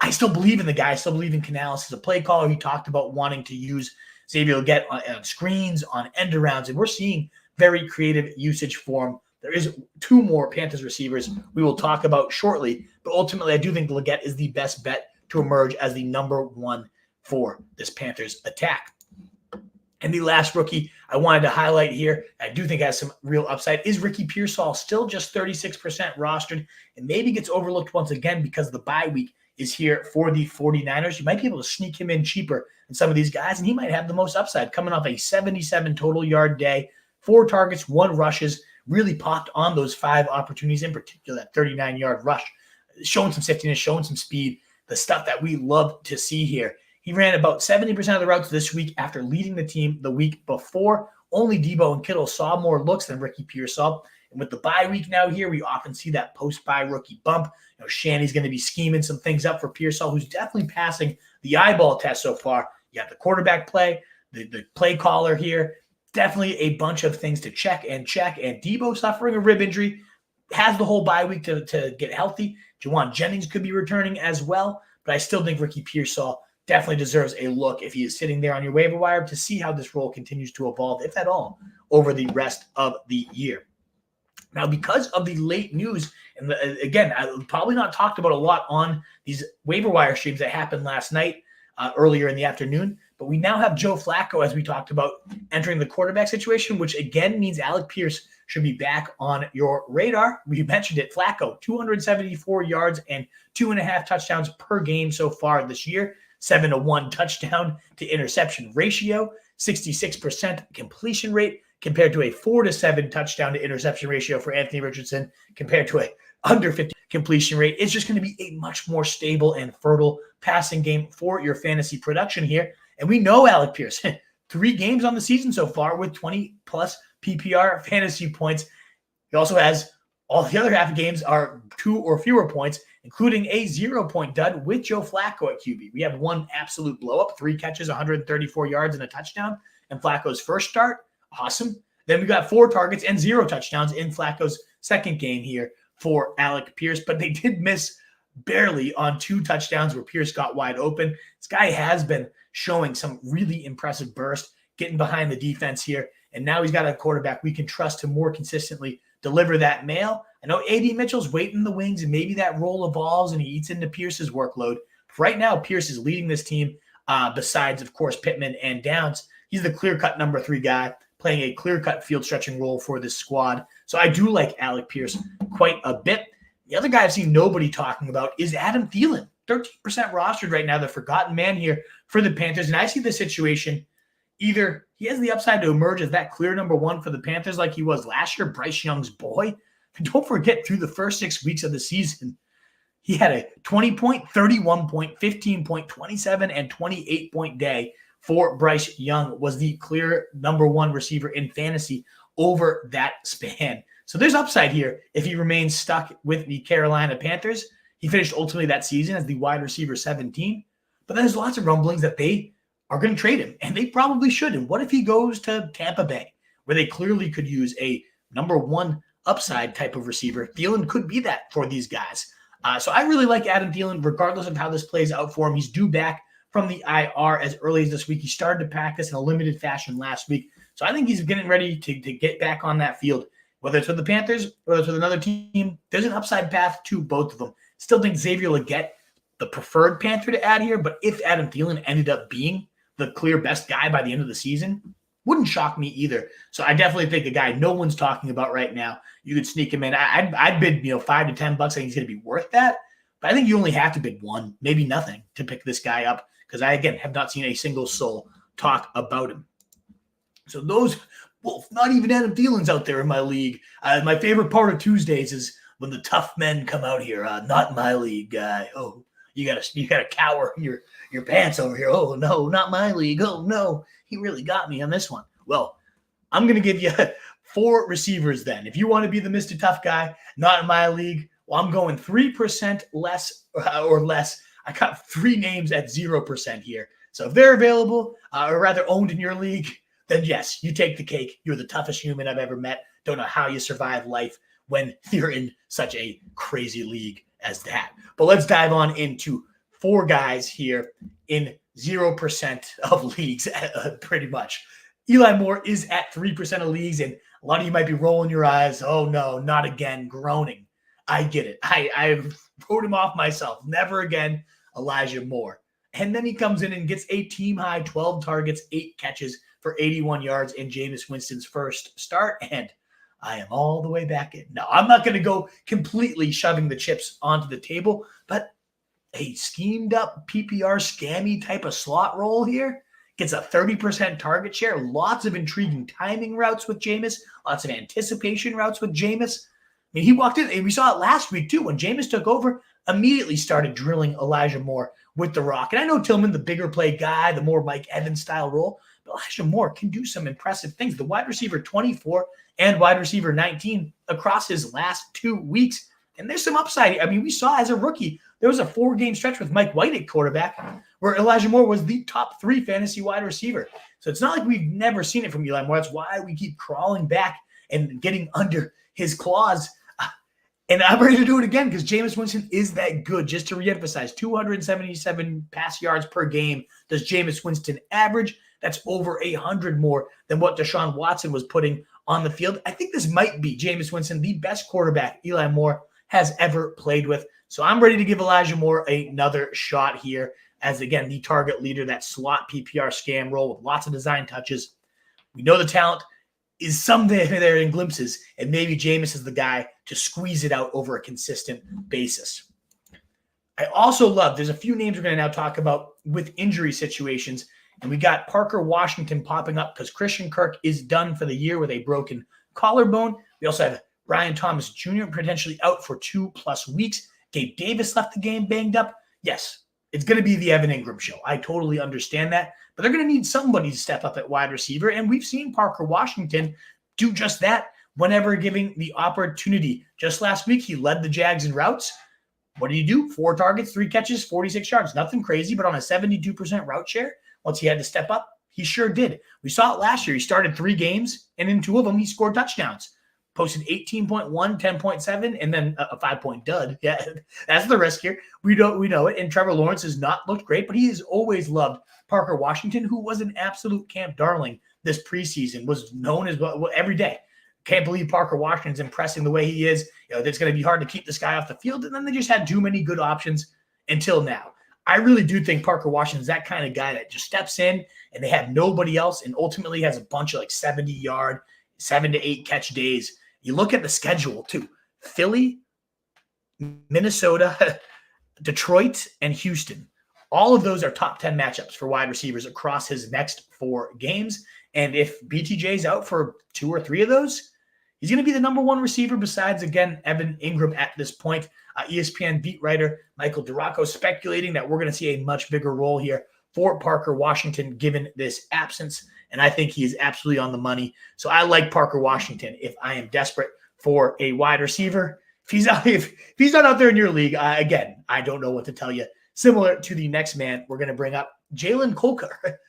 I still believe in the guy. I still believe in Canales as a play caller. He talked about wanting to use Xavier Legette on screens, on end arounds, and we're seeing very creative usage for him. There is 2 more Panthers receivers we will talk about shortly, but ultimately I do think Legette is the best bet to emerge as the number 1 for this Panthers attack. And the last rookie I wanted to highlight here, I do think has some real upside, is Ricky Pearsall, still just 36% rostered, and maybe gets overlooked once again because the bye week is here for the 49ers. You might be able to sneak him in cheaper than some of these guys, and he might have the most upside, coming off a 77 total yard day, 4 targets, 1 rushes, really popped on those 5 opportunities, in particular that 39-yard rush, showing some safetiness, showing some speed, the stuff that we love to see here. He ran about 70% of the routes this week after leading the team the week before. Only Debo and Kittle saw more looks than Ricky Pearsall. And with the bye week now here, we often see that post-bye rookie bump. Shanny's going to be scheming some things up for Pearsall, who's definitely passing the eyeball test so far. You got the quarterback play, the play caller here. Definitely a bunch of things to check. And Debo, suffering a rib injury, has the whole bye week to get healthy. Juwan Jennings could be returning as well. But I still think Ricky Pearsall definitely deserves a look if he is sitting there on your waiver wire to see how this role continues to evolve, if at all, over the rest of the year. Now, because of the late news, and again, I probably not talked about a lot on these waiver wire streams that happened last night, earlier in the afternoon, but we now have Joe Flacco, as we talked about, entering the quarterback situation, which again means Alec Pierce should be back on your radar. We mentioned it, Flacco, 274 yards and 2.5 touchdowns per game so far this year, 7-1 touchdown to interception ratio, 66% completion rate, compared to a 4-7 touchdown to interception ratio for Anthony Richardson, compared to a under 50 completion rate. It's just going to be a much more stable and fertile passing game for your fantasy production here. And we know Alec Pierce, 3 games on the season so far with 20-plus PPR fantasy points. He also has all the other half games are 2 or fewer points, including a 0-point dud with Joe Flacco at QB. We have one absolute blow-up, 3 catches, 134 yards, and a touchdown in Flacco's first start. Awesome. Then we got 4 targets and 0 touchdowns in Flacco's second game here for Alec Pierce, but they did miss barely on 2 touchdowns where Pierce got wide open. This guy has been showing some really impressive burst, getting behind the defense here, and now he's got a quarterback we can trust to more consistently deliver that mail. I know A.D. Mitchell's waiting in the wings, and maybe that role evolves and he eats into Pierce's workload. But right now, Pierce is leading this team, besides, of course, Pittman and Downs. He's the clear-cut number 3 guy, playing a clear-cut field-stretching role for this squad. So I do like Alec Pierce quite a bit. The other guy I've seen nobody talking about is Adam Thielen, 13% rostered right now, the forgotten man here for the Panthers. And I see the situation, either he has the upside to emerge as that clear number 1 for the Panthers like he was last year, Bryce Young's boy. And don't forget, through the first 6 weeks of the season, he had a 20-point, 31-point, 15-point, 27, and 28-point day for Bryce Young, was the clear number 1 receiver in fantasy over that span. So there's upside here if he remains stuck with the Carolina Panthers. He finished ultimately that season as the wide receiver 17. But there's lots of rumblings that they are going to trade him, and they probably should. And what if he goes to Tampa Bay, where they clearly could use a number 1 upside type of receiver? Thielen could be that for these guys. So I really like Adam Thielen, regardless of how this plays out for him. He's due back from the IR as early as this week. He started to practice in a limited fashion last week. So I think he's getting ready to get back on that field. Whether it's with the Panthers, whether it's with another team, there's an upside path to both of them. Still think Xavier Legette, the preferred Panther to add here, but if Adam Thielen ended up being the clear best guy by the end of the season, wouldn't shock me either. So I definitely think a guy no one's talking about right now, you could sneak him in. I'd bid $5 to $10. I think he's going to be worth that. But I think you only have to bid 1, maybe nothing, to pick this guy up, because I, again, have not seen a single soul talk about him. So those, well, not even Adam Thielen's out there in my league. My favorite part of Tuesdays is when the tough men come out here. Not in my league, guy. Oh, you gotta cower your pants over here. Oh no, not my league. Oh no, he really got me on this one. Well, I'm gonna give you 4 receivers then. If you want to be the Mr. Tough guy, not in my league, well, I'm going 3% less or less. I got 3 names at 0% here. So if they're available, or rather owned in your league, then yes, you take the cake. You're the toughest human I've ever met. Don't know how you survive life when you're in such a crazy league as that. But let's dive on into 4 guys here in 0% of leagues, pretty much. Eli Moore is at 3% of leagues, and a lot of you might be rolling your eyes. Oh, no, not again, groaning. I get it. I wrote him off myself. Never again, Elijah Moore. And then he comes in and gets a team-high 12 targets, 8 catches for 81 yards in Jameis Winston's first start, and I am all the way back in. Now, I'm not going to go completely shoving the chips onto the table, but a schemed-up PPR scammy type of slot role here gets a 30% target share, lots of intriguing timing routes with Jameis, lots of anticipation routes with Jameis. I mean, he walked in, and we saw it last week too, when Jameis took over, immediately started drilling Elijah Moore with the rock. And I know Tillman, the bigger play guy, the more Mike Evans style role, but Elijah Moore can do some impressive things. The wide receiver 24 and wide receiver 19 across his last 2 weeks. And there's some upside. I mean, we saw as a rookie, there was a 4-game stretch with Mike White at quarterback where Elijah Moore was the top 3 fantasy wide receiver. So it's not like we've never seen it from Eli Moore. That's why we keep crawling back and getting under his claws. And I'm ready to do it again because Jameis Winston is that good. Just to reemphasize, 277 pass yards per game does Jameis Winston average. That's over 100 more than what Deshaun Watson was putting on the field. I think this might be Jameis Winston, the best quarterback Eli Moore has ever played with. So I'm ready to give Elijah Moore another shot here as, again, the target leader, that slot PPR scam role with lots of design touches. We know the talent is someday there in glimpses, and maybe Jameis is the guy to squeeze it out over a consistent basis. I also love, there's a few names we're going to now talk about with injury situations, and we got Parker Washington popping up because Christian Kirk is done for the year with a broken collarbone. We also have Brian Thomas Jr. potentially out for 2+ weeks. Gabe Davis left the game banged up. Yes, it's going to be the Evan Ingram show. I totally understand that. But they're going to need somebody to step up at wide receiver. And we've seen Parker Washington do just that whenever giving the opportunity. Just last week, he led the Jags in routes. What did he do? 4 targets, 3 catches, 46 yards. Nothing crazy, but on a 72% route share, once he had to step up, he sure did. We saw it last year. He started 3 games, and in 2 of them, he scored touchdowns. Posted 18.1, 10.7, and then a 5-point dud. Yeah, that's the risk here. We know it. And Trevor Lawrence has not looked great, but he has always loved Parker Washington, who was an absolute camp darling this preseason, was known as every day. Can't believe Parker Washington's impressing the way he is. It's going to be hard to keep this guy off the field. And then they just had too many good options until now. I really do think Parker Washington's that kind of guy that just steps in and they have nobody else and ultimately has a bunch of 70-yard, 7 to 8 catch days. You look at the schedule too. Philly, Minnesota, Detroit, and Houston. All of those are top 10 matchups for wide receivers across his next 4 games. And if BTJ's out for 2 or 3 of those, he's going to be the number 1 receiver besides, again, Evan Ingram at this point. ESPN beat writer Michael Duraco speculating that we're going to see a much bigger role here for Parker Washington given this absence. And I think he is absolutely on the money. So I like Parker Washington if I am desperate for a wide receiver. If he's not out there in your league, again, I don't know what to tell you. Similar to the next man, we're going to bring up Jalen Coker.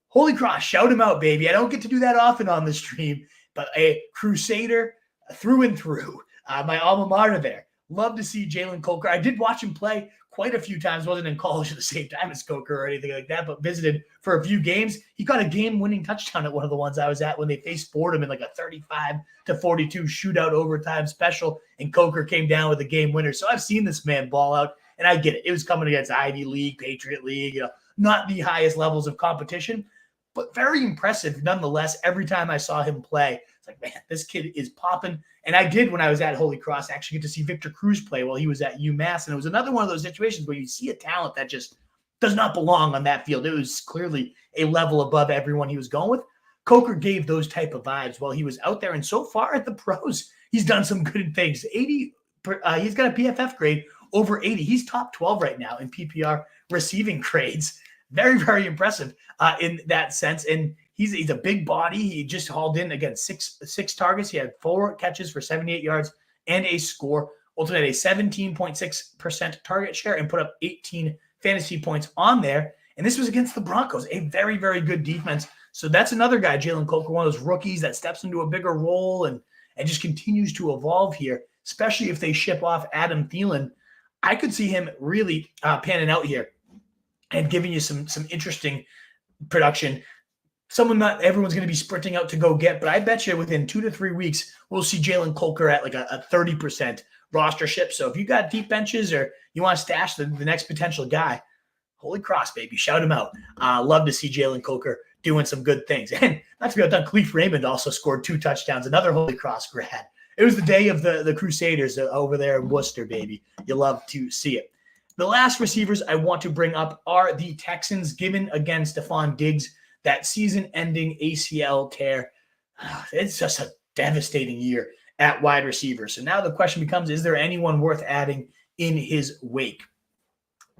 Holy cross, shout him out, baby. I don't get to do that often on the stream, but a Crusader through and through. My alma mater there. Love to see Jalen Coker. I did watch him play quite a few times. Wasn't in college at the same time as Coker or anything like that, but visited for a few games. He got a game-winning touchdown at one of the ones I was at when they faced Fordham in a 35-42 shootout overtime special, and Coker came down with a game winner. So I've seen this man ball out, and I get it. It was coming against Ivy League, Patriot League, not the highest levels of competition, but very impressive nonetheless. Every time I saw him play, it's like, man, this kid is popping. And I did, when I was at Holy Cross, actually get to see Victor Cruz play while he was at UMass. And it was another one of those situations where you see a talent that just does not belong on that field. It was clearly a level above everyone he was going with. Coker gave those type of vibes while he was out there. And so far at the pros, he's done some good things. 80, he's got a PFF grade over 80. He's top 12 right now in PPR receiving grades. Very, very impressive in that sense. And he's a big body. He just hauled in, again, six targets. He had 4 catches for 78 yards and a score. Ultimately, a 17.6% target share and put up 18 fantasy points on there. And this was against the Broncos, a very, very good defense. So that's another guy, Jalen Coker, one of those rookies that steps into a bigger role and just continues to evolve here, especially if they ship off Adam Thielen. I could see him really panning out here and giving you some interesting production. Someone not everyone's going to be sprinting out to go get, but I bet you within 2 to 3 weeks, we'll see Jalen Coker at a 30% rostership. So if you got deep benches or you want to stash the next potential guy, holy cross, baby, shout him out. Love to see Jalen Coker doing some good things. And not to be outdone, Khalif Raymond also scored 2 touchdowns, another Holy Cross grad. It was the day of the Crusaders over there in Worcester, baby. You love to see it. The last receivers I want to bring up are the Texans, given, again, Stefon Diggs, that season-ending ACL tear. It's just a devastating year at wide receiver. So now the question becomes, is there anyone worth adding in his wake?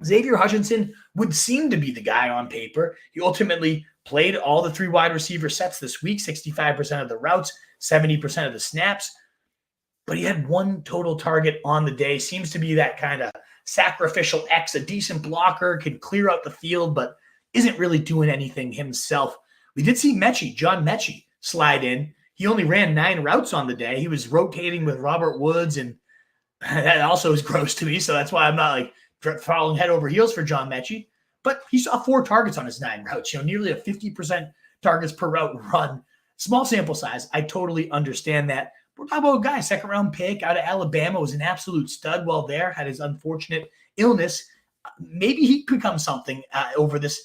Xavier Hutchinson would seem to be the guy on paper. He ultimately played all the 3 wide receiver sets this week, 65% of the routes, 70% of the snaps. But he had 1 total target on the day. Seems to be that kind of sacrificial X, a decent blocker, can clear out the field, but isn't really doing anything himself. We did see John Metchie, slide in. He only ran 9 routes on the day. He was rotating with Robert Woods and That also is gross to me, so that's why I'm not like following head over heels for John Metchie. But he saw 4 targets on his 9 routes, nearly a 50% targets per route run. Small sample size. I totally understand that. We're talking about a guy, second-round pick out of Alabama, was an absolute stud while there, had his unfortunate illness. Maybe he could become something over this.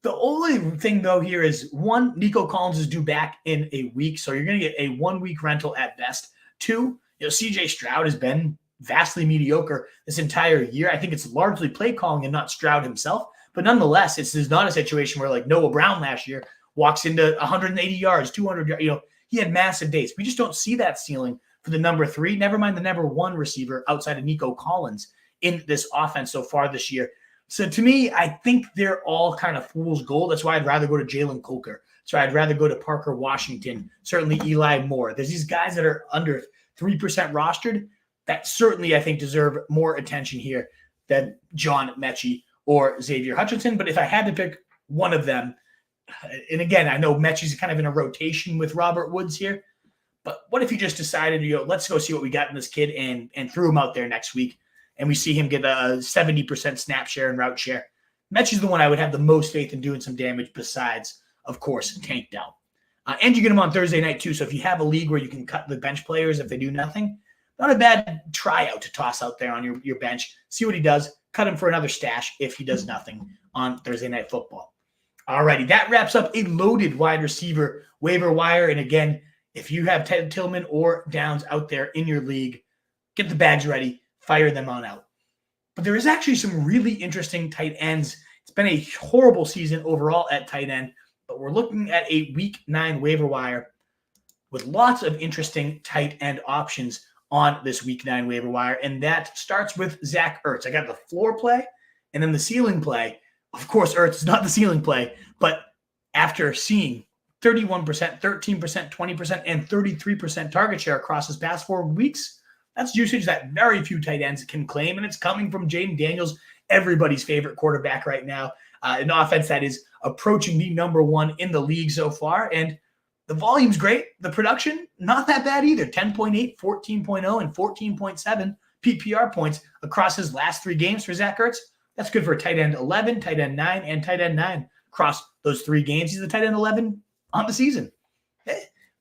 The only thing, though, here is, 1, Nico Collins is due back in a week, so you're going to get a 1-week rental at best. 2, C.J. Stroud has been vastly mediocre this entire year. I think it's largely play calling and not Stroud himself. But nonetheless, it's not a situation where like Noah Brown last year walks into 180 yards, 200 yards. He had massive days. We just don't see that ceiling for the number 3, never mind the number 1 receiver outside of Nico Collins in this offense so far this year. So to me, I think they're all kind of fool's gold. That's why I'd rather go to Jalen Coker. So I'd rather go to Parker Washington, certainly Eli Moore. There's these guys that are under 3% rostered that certainly I think deserve more attention here than John Metchie or Xavier Hutchinson. But if I had to pick one of them, and again, I know Metchie's kind of in a rotation with Robert Woods here, but what if you just decided, let's go see what we got in this kid and threw him out there next week and we see him get a 70% snap share and route share? Metchie's the one I would have the most faith in doing some damage besides, of course, Tank Dell. And you get him on Thursday night too. So if you have a league where you can cut the bench players if they do nothing, not a bad tryout to toss out there on your bench. See what he does. Cut him for another stash if he does nothing on Thursday Night Football. Alrighty, that wraps up a loaded wide receiver waiver wire. And again, if you have Ted Tillman or Downs out there in your league, get the bags ready, fire them on out. But there is actually some really interesting tight ends. It's been a horrible season overall at tight end, but we're looking at a week 9 waiver wire with lots of interesting tight end options on this week 9 waiver wire. And that starts with Zach Ertz. I got the floor play and then the ceiling play. Of course, Ertz is not the ceiling play, but after seeing 31%, 13%, 20%, and 33% target share across his past 4 weeks, that's usage that very few tight ends can claim, and it's coming from Jaden Daniels, everybody's favorite quarterback right now, an offense that is approaching the number 1 in the league so far, and the volume's great. The production, not that bad either. 10.8, 14.0, and 14.7 PPR points across his last 3 games for Zach Ertz. That's good for tight end 11, tight end 9, and tight end 9 across those 3 games. He's the tight end 11 on the season.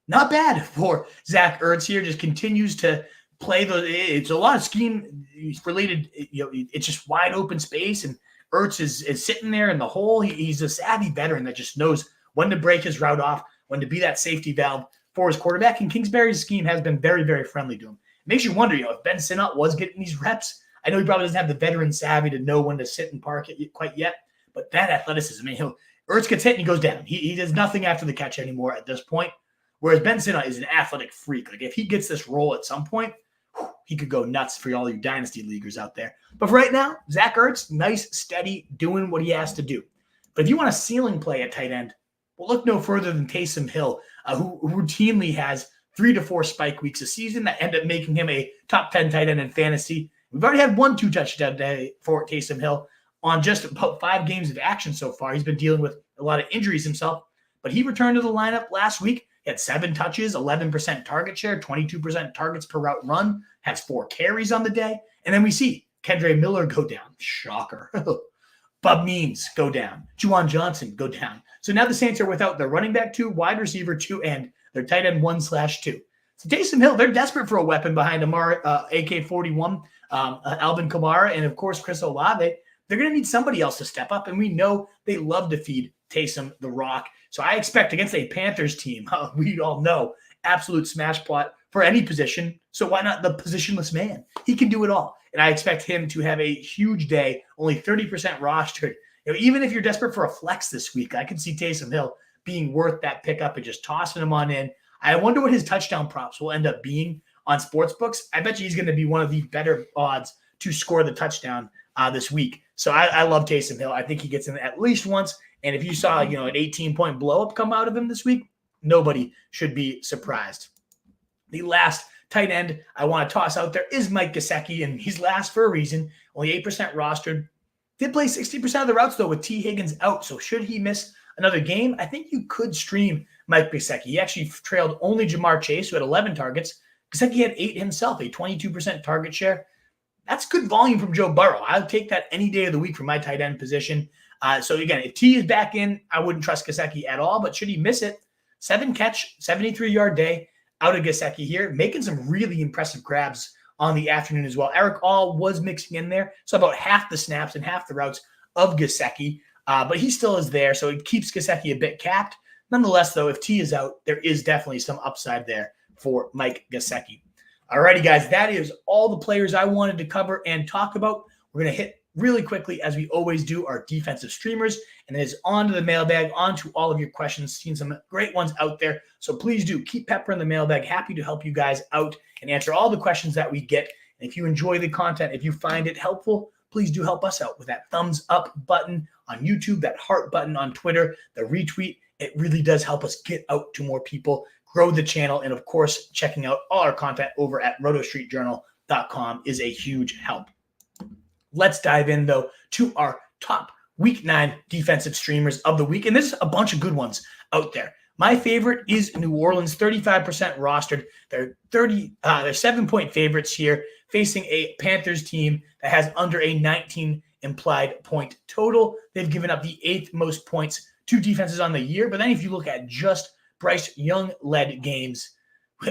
Not bad for Zach Ertz here. Just continues to play those. It's a lot of scheme related. It's just wide open space, and Ertz is sitting there in the hole. He's a savvy veteran that just knows when to break his route off, when to be that safety valve for his quarterback. And Kingsbury's scheme has been very, very friendly to him. It makes you wonder, if Ben Sinnott was getting these reps, I know he probably doesn't have the veteran savvy to know when to sit and park it quite yet, but that athleticism, Ertz gets hit and he goes down. He does nothing after the catch anymore at this point, whereas Ben Sinnott is an athletic freak. Like if he gets this role at some point, he could go nuts for all you dynasty leaguers out there. But for right now, Zach Ertz, nice, steady, doing what he has to do. But if you want a ceiling play at tight end, well, look no further than Taysom Hill, who routinely has 3 to 4 spike weeks a season that end up making him a top 10 tight end in fantasy. We've already had 1 2-touchdown day for Taysom Hill on just about 5 games of action so far. He's been dealing with a lot of injuries himself, but he returned to the lineup last week. He had 7 touches, 11% target share, 22% targets per route run, has 4 carries on the day. And then we see Kendre Miller go down. Shocker. Bub Means go down. Juwan Johnson go down. So now the Saints are without their running back 2, wide receiver 2, and their tight end 1/2. So Taysom Hill, they're desperate for a weapon behind AK-41, Alvin Kamara, and of course Chris Olave. They're going to need somebody else to step up, and we know they love to feed Taysom the rock. So I expect against a Panthers team, we all know, absolute smash plot for any position. So why not the positionless man? He can do it all. And I expect him to have a huge day, only 30% rostered. Even if you're desperate for a flex this week, I can see Taysom Hill being worth that pickup and just tossing him on in. I wonder what his touchdown props will end up being on sportsbooks. I bet you he's going to be one of the better odds to score the touchdown this week. So I love Taysom Hill. I think he gets in at least once. And if you saw, an 18-point blow-up come out of him this week, nobody should be surprised. The last tight end I want to toss out there is Mike Gesicki, and he's last for a reason. Only 8% rostered. Did play 60% of the routes, though, with T. Higgins out. So should he miss another game, I think you could stream Mike Gesicki. He actually trailed only Jamar Chase, who had 11 targets. Gesicki had 8 himself, a 22% target share. That's good volume from Joe Burrow. I'll take that any day of the week for my tight end position. So again, if T is back in, I wouldn't trust Gesicki at all, but should he miss it, 7-catch, 73-yard day out of Gesicki here, making some really impressive grabs on the afternoon as well. Eric All was mixing in there, so about half the snaps and half the routes of Gesicki, but he still is there, so it keeps Gesicki a bit capped. Nonetheless, though, if T is out, there is definitely some upside there for Mike Gesicki. Alrighty, guys, that is all the players I wanted to cover and talk about. We're going to hit really quickly, as we always do, our defensive streamers, and then it's on to the mailbag, on to all of your questions. Seen some great ones out there, so please do keep peppering the mailbag. Happy to help you guys out and answer all the questions that we get. And if you enjoy the content, if you find it helpful, please do help us out with that thumbs up button on YouTube, that heart button on Twitter, the retweet. It really does help us get out to more people, grow the channel, and of course, checking out all our content over at rotostreetjournal.com is a huge help. Let's dive in, though, to our top Week 9 defensive streamers of the week, and there's a bunch of good ones out there. My favorite is New Orleans, 35% rostered. They're 7-point favorites here, facing a Panthers team that has under a 19 implied point total. They've given up the 8th most points to defenses on the year, but then if you look at just Bryce Young-led games,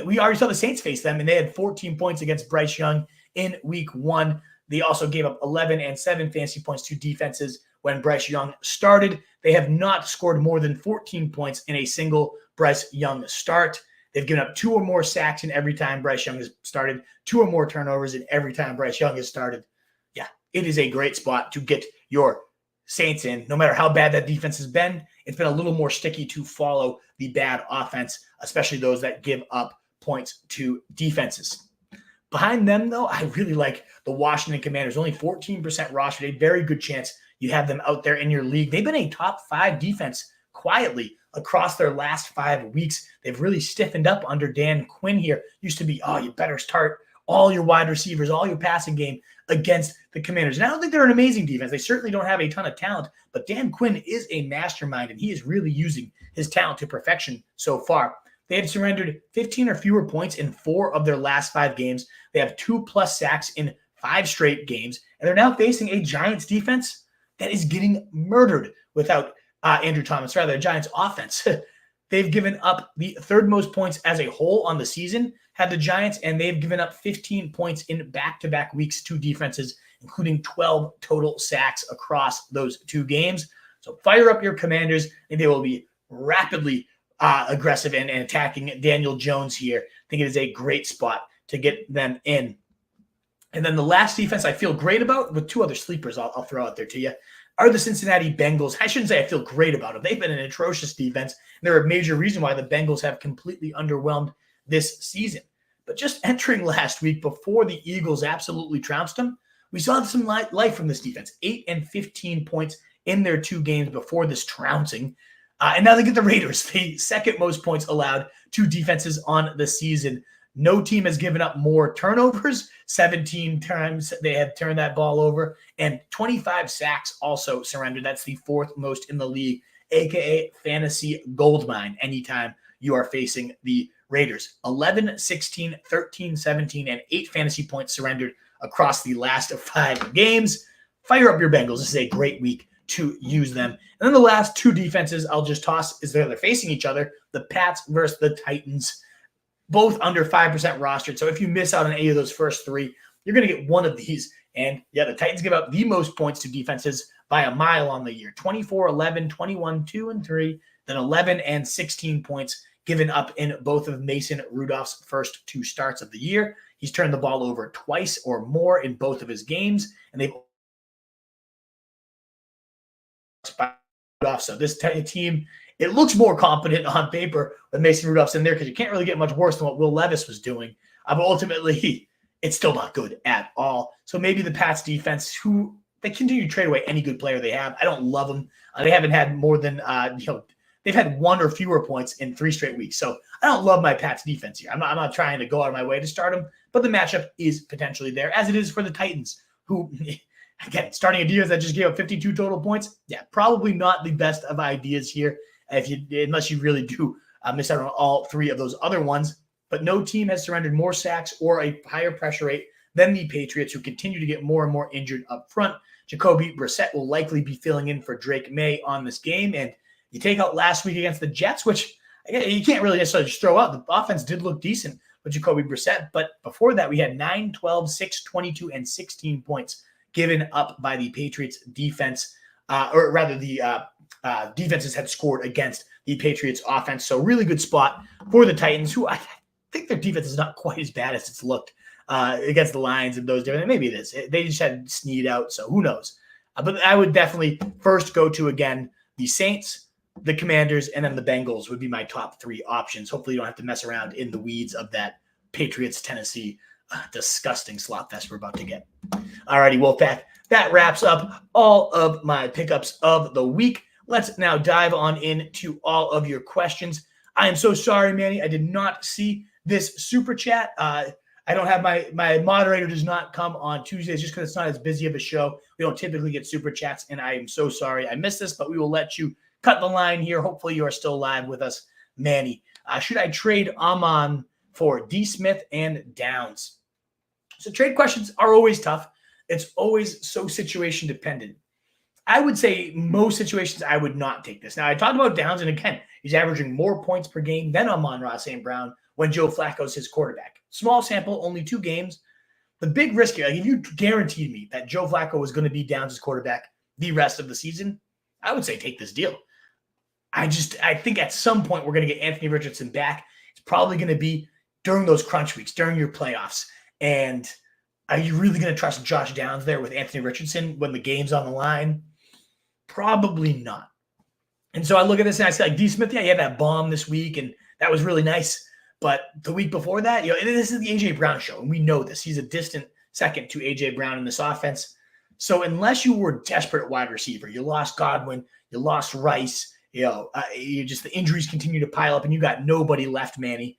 we already saw the Saints face them, and they had 14 points against Bryce Young in Week 1. They also gave up 11 and 7 fantasy points to defenses when Bryce Young started. They have not scored more than 14 points in a single Bryce Young start. They've given up 2 or more sacks in every time Bryce Young has started, 2 or more turnovers in every time Bryce Young has started. Yeah, it is a great spot to get your Saints in. No matter how bad that defense has been, it's been a little more sticky to follow the bad offense, especially those that give up points to defenses. Behind them, though, I really like the Washington Commanders. Only 14% rostered, a very good chance you have them out there in your league. They've been a top 5 defense quietly across their last 5 weeks. They've really stiffened up under Dan Quinn here. Used to be, oh, you better start all your wide receivers, all your passing game against the Commanders. And I don't think they're an amazing defense. They certainly don't have a ton of talent, but Dan Quinn is a mastermind, and he is really using his talent to perfection so far. They have surrendered 15 or fewer points in 4 of their last 5 games. They have 2+ sacks in 5 straight games, and they're now facing a Giants defense that is getting murdered without Andrew Thomas, rather, a Giants offense. They've given up the 3rd most points as a whole on the season, had the Giants, and they've given up 15 points in back-to-back weeks to defenses, including 12 total sacks across those 2 games. So fire up your Commanders, and they will be rapidly aggressive and attacking Daniel Jones here. I think it is a great spot to get them in. And then the last defense I feel great about, with 2 other sleepers I'll throw out there to you, are the Cincinnati Bengals. I shouldn't say I feel great about them. They've been an atrocious defense. They're a major reason why the Bengals have completely underwhelmed this season. But just entering last week, before the Eagles absolutely trounced them, we saw some life from this defense. 8 and 15 points in their 2 games before this trouncing. And now they get the Raiders, the 2nd most points allowed to defenses on the season. No team has given up more turnovers. 17 times they have turned that ball over, and 25 sacks also surrendered. That's the 4th most in the league, aka fantasy goldmine anytime you are facing the Raiders. 11, 16, 13, 17, and 8 fantasy points surrendered across the last 5 games. Fire up your Bengals. This is a great week to use them. And then the last 2 defenses I'll just toss is they're facing each other, the Pats versus the Titans. Both under 5% rostered. So if you miss out on any of those first 3, you're going to get one of these. And yeah, the Titans give up the most points to defenses by a mile on the year. 24, 11, 21, 2, and 3. Then 11 and 16 points given up in both of Mason Rudolph's first 2 starts of the year. He's turned the ball over twice or more in both of his games. And they've so this team, it looks more competent on paper with Mason Rudolph's in there because you can't really get much worse than what Will Levis was doing. But ultimately, it's still not good at all. So maybe the Pats defense, who they continue to trade away any good player they have. I don't love them. They haven't had more than they've had 1 or fewer points in 3 straight weeks. So I don't love my Pats defense here. I'm not trying to go out of my way to start them, but the matchup is potentially there, as it is for the Titans, who again, starting a defense that just gave up 52 total points. Yeah, probably not the best of ideas here, unless you really do miss out on all 3 of those other ones. But no team has surrendered more sacks or a higher pressure rate than the Patriots, who continue to get more and more injured up front. Jacoby Brissett will likely be filling in for Drake May on this game. And you take out last week against the Jets, which you can't really necessarily just throw out. The offense did look decent with Jacoby Brissett, but before that, we had 9, 12, 6, 22, and 16 points given up by the Patriots defense, or rather the defenses had scored against the Patriots offense. So really good spot for the Titans, who I think their defense is not quite as bad as it's looked against the Lions and those different. Maybe it is. They just had Snead out, so who knows? But I would definitely first go to, again, the Saints, the Commanders, and then the Bengals would be my top 3 options. Hopefully you don't have to mess around in the weeds of that Patriots-Tennessee disgusting slop fest we're about to get. Alrighty, Wolfpack. That wraps up all of my pickups of the week. Let's now dive on into all of your questions. I am so sorry, Manny. I did not see this super chat. I don't have my moderator does not come on Tuesdays just because it's not as busy of a show. We don't typically get super chats, and I am so sorry I missed this, but we will let you cut the line here. Hopefully you are still live with us, Manny. Should I trade Amon for D. Smith and Downs? So trade questions are always tough. It's always so situation dependent. I would say most situations I would not take this. Now, I talked about Downs, and again, he's averaging more points per game than Amon-Ra St. Brown when Joe Flacco's his quarterback. Small sample, only 2 games. The big risk here, like if you guaranteed me that Joe Flacco was going to be Downs' quarterback the rest of the season, I would say take this deal. I think at some point we're going to get Anthony Richardson back. It's probably going to be during those crunch weeks, during your playoffs. And are you really going to trust Josh Downs there with Anthony Richardson when the game's on the line? Probably not. And so I look at this and I say, like, D. Smith, yeah, he had that bomb this week, and that was really nice. But the week before that, this is the A.J. Brown show, and we know this. He's a distant second to A.J. Brown in this offense. So unless you were desperate at wide receiver, you lost Godwin, you lost Rice, the injuries continue to pile up, and you got nobody left, Manny.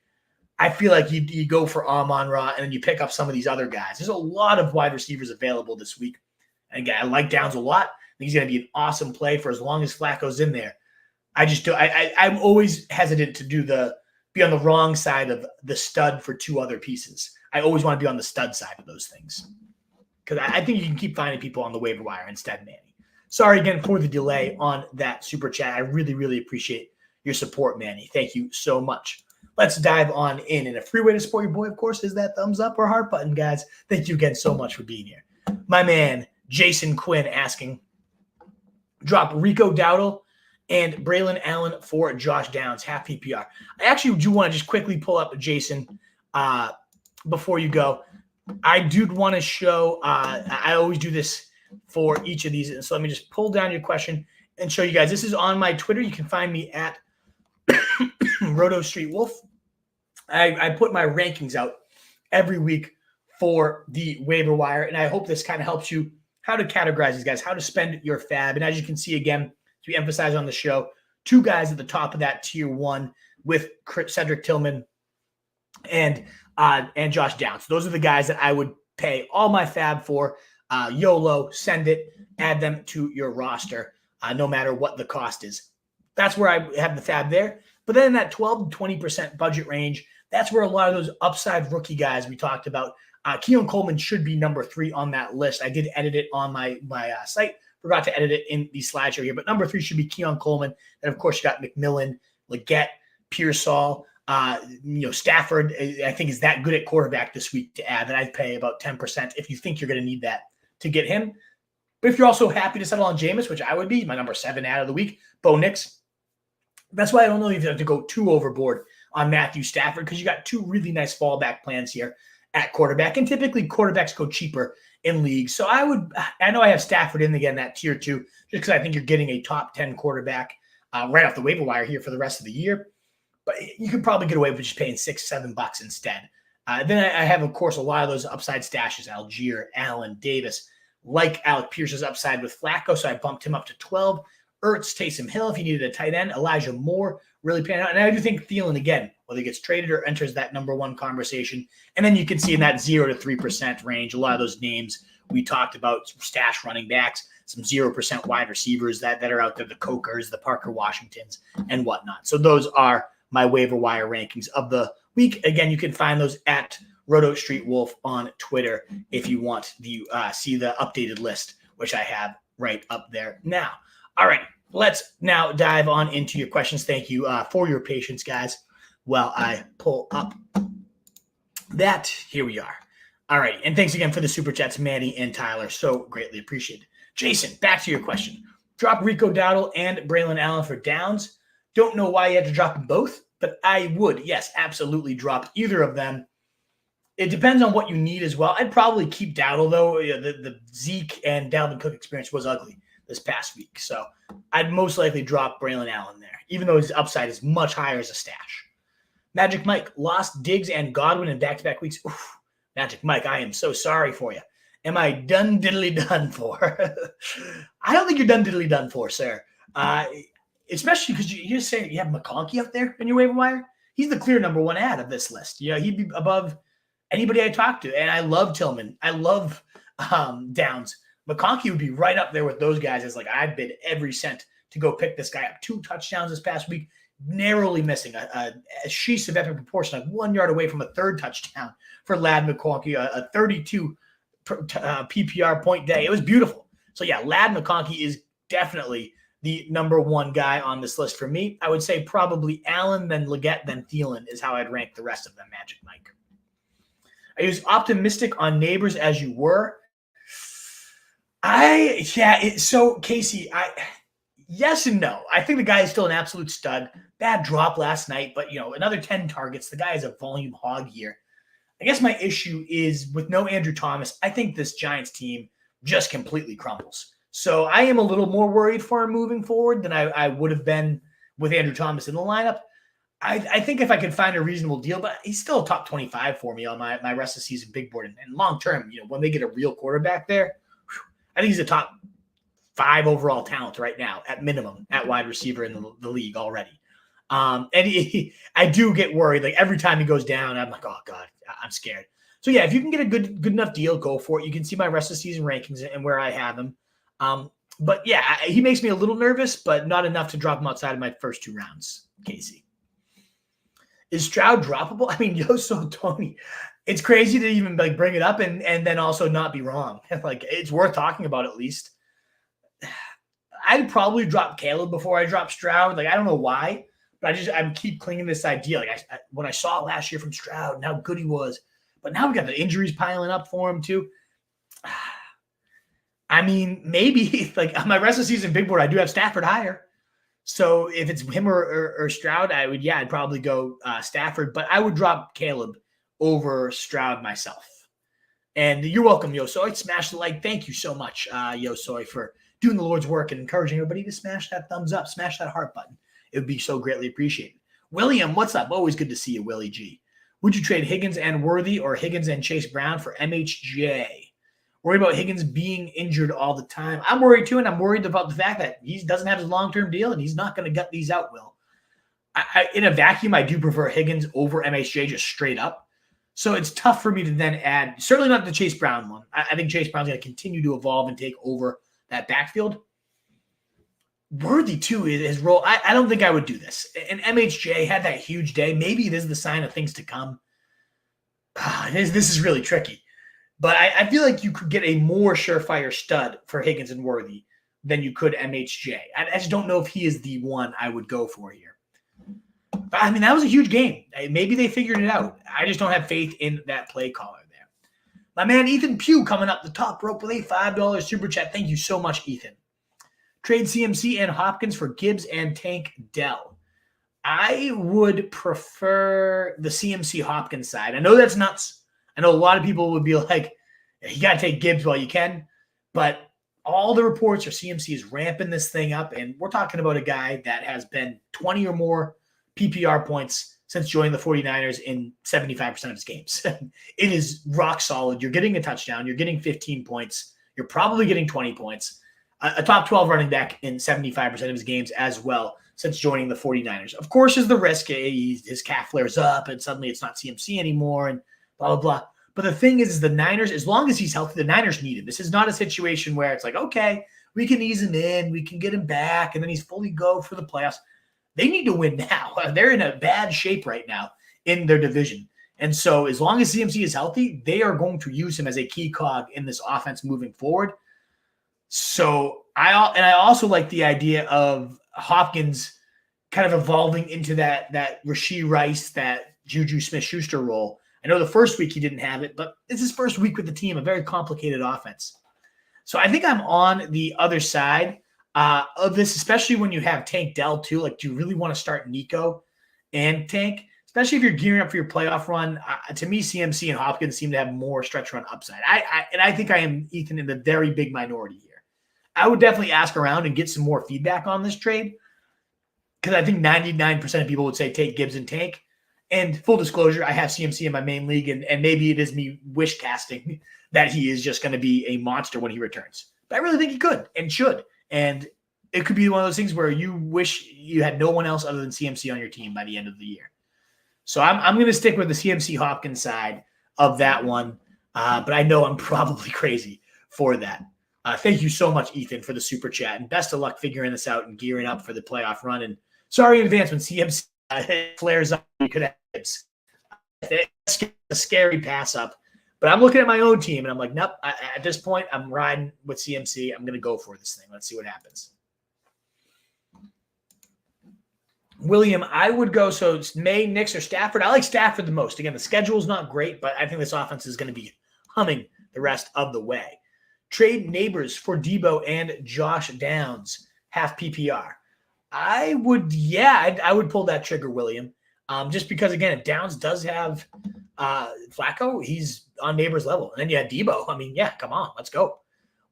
I feel like you go for Amon-Ra, and then you pick up some of these other guys. There's a lot of wide receivers available this week. And again, I like Downs a lot. I think he's going to be an awesome play for as long as Flacco's in there. I'm always hesitant to be on the wrong side of the stud for 2 other pieces. I always want to be on the stud side of those things. Because I think you can keep finding people on the waiver wire instead, Manny. Sorry again for the delay on that super chat. I really, really appreciate your support, Manny. Thank you so much. Let's dive on in. And a free way to support your boy, of course, is that thumbs up or heart button, guys. Thank you again so much for being here. My man, Jason Quinn, asking, drop Rico Dowdle and Braelon Allen for Josh Downs, half PPR. I actually do want to just quickly pull up, Jason, before you go. I do want to show, I always do this for each of these. And so let me just pull down your question and show you guys. This is on my Twitter. You can find me at Roto Street Wolf. I put my rankings out every week for the waiver wire, and I hope this kind of helps you how to categorize these guys, how to spend your FAAB. And as you can see, again, as we emphasize on the show, 2 guys at the top of that tier 1 with Cedric Tillman and Josh Downs. Those are the guys that I would pay all my FAAB for. YOLO, send it, add them to your roster, no matter what the cost is. That's where I have the FAAB there. But then in that 12 to 20% budget range, that's where a lot of those upside rookie guys we talked about. Keon Coleman should be number 3 on that list. I did edit it on my site. Forgot to edit it in the slideshow here. But number 3 should be Keon Coleman. And, of course, you got McMillan, Leggett, Pearsall. Stafford, I think, is that good at quarterback this week to add that I'd pay about 10% if you think you're going to need that to get him. But if you're also happy to settle on Jameis, which I would be, my number 7 out of the week, Bo Nix. That's why I don't know if you have to go too overboard on Matthew Stafford, because you got 2 really nice fallback plans here at quarterback. And typically quarterbacks go cheaper in leagues. So I know I have Stafford in again, that tier 2, just because I think you're getting a top 10 quarterback right off the waiver wire here for the rest of the year. But you could probably get away with just paying $6-7 instead. Then I have, of course, a lot of those upside stashes, Algier, Allen, Davis, like Alec Pierce's upside with Flacco. So I bumped him up to 12. Ertz, Taysom Hill, if you needed a tight end, Elijah Moore really panned out. And I do think Thielen, again, whether he gets traded or enters that number 1 conversation. And then you can see in that 0 to 3% range, a lot of those names we talked about, some stash running backs, some 0% wide receivers that are out there, the Cokers, the Parker Washingtons, and whatnot. So those are my waiver wire rankings of the week. Again, you can find those at Roto Street Wolf on Twitter if you want to see the updated list, which I have right up there now. All right, let's now dive on into your questions. Thank you for your patience, guys, while I pull up that. Here we are. All right, and thanks again for the super chats, Manny and Tyler. So greatly appreciated. Jason, back to your question. Drop Rico Dowdle and Braelon Allen for downs. Don't know why you had to drop them both, but I would, yes, absolutely drop either of them. It depends on what you need as well. I'd probably keep Dowdle, though. The Zeke and Dalvin Cook experience was ugly this past week. So I'd most likely drop Braelon Allen there, even though his upside is much higher as a stash. Magic Mike, lost Diggs and Godwin in back-to-back weeks. Oof. Magic Mike, I am so sorry for you. Am I done diddly done for? I don't think you're done diddly done for, sir. Especially because you're saying you have McConkey up there in your waiver wire. He's the clear number one ad of this list. You know, he'd be above anybody I talk to. And I love Tillman. I love Downs. McConkey would be right up there with those guys as like I'd bid every cent to go pick this guy up. 2 touchdowns this past week, narrowly missing a sheath of epic proportion, like 1 yard away from a third touchdown for Lad McConkey, a 32 PPR point day. It was beautiful. So yeah, Lad McConkey is definitely the number one guy on this list for me. I would say probably Allen, then Leggett, then Thielen is how I'd rank the rest of them, Magic Mike. Are you as optimistic on Neighbors as you were? So Casey, yes and no. I think the guy is still an absolute stud. Bad drop last night, but another 10 targets. The guy is a volume hog here. I guess my issue is with no Andrew Thomas, I think this Giants team just completely crumbles. So I am a little more worried for him moving forward than I would have been with Andrew Thomas in the lineup. I think if I could find a reasonable deal, but he's still a top 25 for me on my rest of the season big board. And long term, when they get a real quarterback there, I think he's a top 5 overall talent right now, at minimum, at wide receiver in the league already. I do get worried. Like every time he goes down, I'm like, oh God, I'm scared. So yeah, if you can get a good enough deal, go for it. You can see my rest of the season rankings and where I have him. But yeah, he makes me a little nervous, but not enough to drop him outside of my first 2 rounds, Casey. Is Stroud droppable? I mean, Tony, it's crazy to even like bring it up and then also not be wrong. Like it's worth talking about at least. I'd probably drop Caleb before I drop Stroud. Like I don't know why, but I keep clinging to this idea. Like when I saw last year from Stroud and how good he was, but now we got the injuries piling up for him too. I mean, maybe like on my rest of the season big board, I do have Stafford higher. So if it's him or Stroud, I'd probably go Stafford, but I would drop Caleb over Stroud myself. And you're welcome, Yosoy. Smash the like. Thank you so much, Yosoy, for doing the Lord's work and encouraging everybody to smash that thumbs up, smash that heart button. It would be so greatly appreciated. William, what's up? Always good to see you, Willie G. Would you trade Higgins and Worthy or Higgins and Chase Brown for MHJ? Worried about Higgins being injured all the time. I'm worried too, and I'm worried about the fact that he doesn't have his long-term deal, and he's not going to gut these out, Will. In a vacuum, I do prefer Higgins over MHJ just straight up. So it's tough for me to then add, certainly not the Chase Brown one. I think Chase Brown's going to continue to evolve and take over that backfield. Worthy, too, his role. I don't think I would do this. And MHJ had that huge day. Maybe this is the sign of things to come. This is really tricky. But I feel like you could get a more surefire stud for Higgins and Worthy than you could MHJ. I just don't know if he is the one I would go for here. But, I mean, that was a huge game. Maybe they figured it out. I just don't have faith in that play caller there. My man Ethan Pugh coming up the top rope with a $5 super chat. Thank you so much, Ethan. Trade CMC and Hopkins for Gibbs and Tank Dell. I would prefer the CMC Hopkins side. I know that's nuts. I know a lot of people would be like, you got to take Gibbs while you can. But all the reports are CMC is ramping this thing up. And we're talking about a guy that has been 20 or more PPR points since joining the 49ers in 75% of his games. It is rock solid. You're getting a touchdown. You're getting 15 points. You're probably getting 20 points. A top 12 running back in 75% of his games as well since joining the 49ers. Of course, is the risk. His calf flares up and suddenly it's not CMC anymore and blah, blah, blah. But the thing is the Niners, as long as he's healthy, the Niners need him. This is not a situation where it's like, okay, we can ease him in, we can get him back, and then he's fully go for the playoffs. They need to win now. They're in a bad shape right now in their division. And so as long as CMC is healthy, they are going to use him as a key cog in this offense moving forward. So I also like the idea of Hopkins kind of evolving into that Rashee Rice, that Juju Smith-Schuster role. I know the first week he didn't have it, but it's his first week with the team, a very complicated offense. So I think I'm on the other side of this, especially when you have Tank Dell too. Like, do you really want to start Nico and Tank? Especially if you're gearing up for your playoff run. To me, CMC and Hopkins seem to have more stretch run upside. I think I am, Ethan, in the very big minority here. I would definitely ask around and get some more feedback on this trade, because I think 99% of people would say take Gibbs and Tank. And full disclosure, I have CMC in my main league, and maybe it is me wish casting that he is just going to be a monster when he returns. But I really think he could and should. And it could be one of those things where you wish you had no one else other than CMC on your team by the end of the year. So I'm going to stick with the CMC Hopkins side of that one. But I know I'm probably crazy for that. Thank you so much, Ethan, for the super chat. And best of luck figuring this out and gearing up for the playoff run. And sorry in advance when CMC flares up. You could have it's a scary pass up. But I'm looking at my own team, and I'm like, nope, at this point, I'm riding with CMC. I'm going to go for this thing. Let's see what happens. William, I would go, so it's May, Nix, or Stafford. I like Stafford the most. Again, the schedule is not great, but I think this offense is going to be humming the rest of the way. Trade Neighbors for Debo and Josh Downs, half PPR. I would pull that trigger, William. Just because, again, if Downs does have Flacco, he's on Neighbors level. And then you have Debo. I mean, yeah, come on, let's go.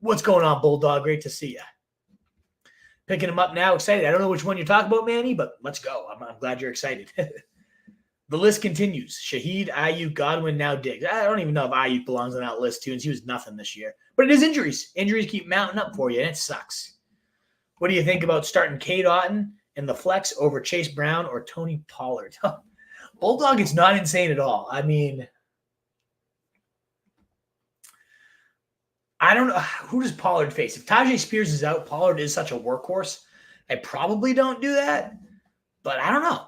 What's going on, Bulldog? Great to see you. Picking him up now, excited. I don't know which one you're talking about, Manny, but let's go. I'm glad you're excited. The list continues. Shaheed, Ayuk, Godwin, now Diggs. I don't even know if Ayuk belongs on that list, too, and he was nothing this year. But it is injuries. Injuries keep mounting up for you, and it sucks. What do you think about starting Cade Otton in the flex over Chase Brown or Tony Pollard? Bulldog, it's not insane at all. I mean, I don't know. Who does Pollard face? If Tajay Spears is out, Pollard is such a workhorse. I probably don't do that, but I don't know.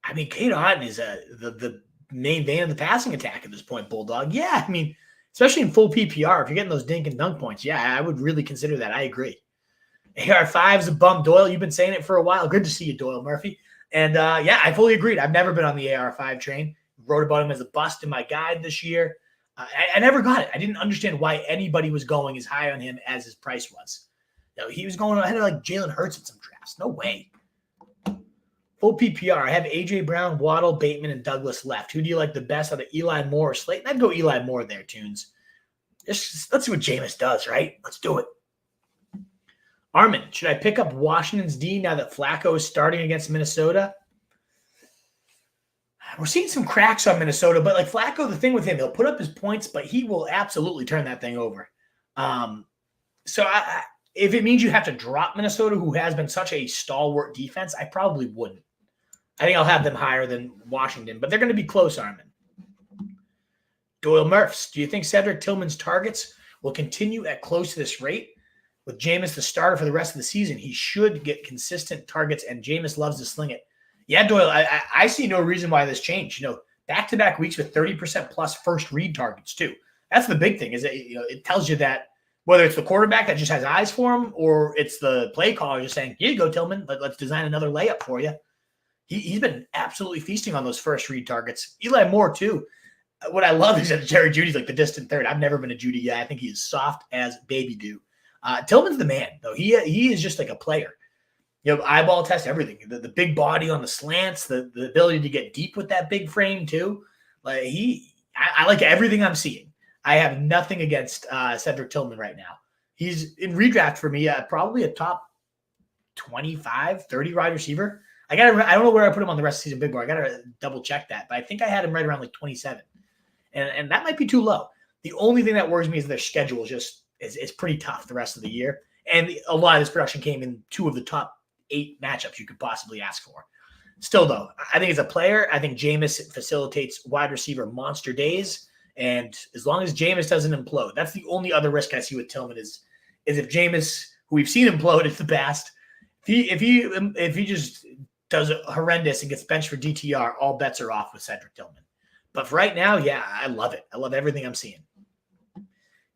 I mean, Cade Otton is the main vein of the passing attack at this point, Bulldog. Yeah, I mean, especially in full PPR, if you're getting those dink and dunk points, yeah, I would really consider that. I agree. AR5 is a bum. Doyle, you've been saying it for a while. Good to see you, Doyle Murphy. And, yeah, I fully agreed. I've never been on the AR5 train. Wrote about him as a bust in my guide this year. I never got it. I didn't understand why anybody was going as high on him as his price was. You know, he was going ahead of like Jalen Hurts in some drafts. No way. Full PPR. I have A.J. Brown, Waddle, Bateman, and Douglas left. Who do you like the best out of Eli Moore or Slayton? I'd go Eli Moore there, Tunes. Let's see what Jameis does, right? Let's do it. Armin, should I pick up Washington's D now that Flacco is starting against Minnesota? We're seeing some cracks on Minnesota, but like Flacco, the thing with him, he'll put up his points, but he will absolutely turn that thing over. So if it means you have to drop Minnesota, who has been such a stalwart defense, I probably wouldn't. I think I'll have them higher than Washington, but they're going to be close, Armin. Doyle Murphs, do you think Cedric Tillman's targets will continue at close to this rate? With Jameis the starter for the rest of the season, he should get consistent targets, and Jameis loves to sling it. Yeah, Doyle, I see no reason why this changed. You know, back-to-back weeks with 30% plus first read targets, too. That's the big thing, is that, you know, it tells you that whether it's the quarterback that just has eyes for him or it's the play caller just saying, here you go, Tillman, let's design another layup for you. He's been absolutely feasting on those first read targets. Eli Moore, too. What I love is that Jerry Jeudy's like the distant third. I've never been a Jeudy guy. I think he's soft as baby dew. Tillman's the man, though. He is just like a player. You know, eyeball test, everything. The big body on the slants, the ability to get deep with that big frame, too. Like I like everything I'm seeing. I have nothing against Cedric Tillman right now. He's in redraft for me, probably a top 25, 30 wide receiver. I don't know where I put him on the rest of the season big board. I got to double check that. But I think I had him right around like 27. And that might be too low. The only thing that worries me is their schedule is pretty tough the rest of the year. And a lot of this production came in 2 of the top 8 matchups you could possibly ask for. Still, though, I think as a player, I think Jameis facilitates wide receiver monster days. And as long as Jameis doesn't implode, that's the only other risk I see with Tillman is if Jameis, who we've seen implode in the past, if he just does horrendous and gets benched for DTR, all bets are off with Cedric Tillman. But for right now, yeah, I love it. I love everything I'm seeing.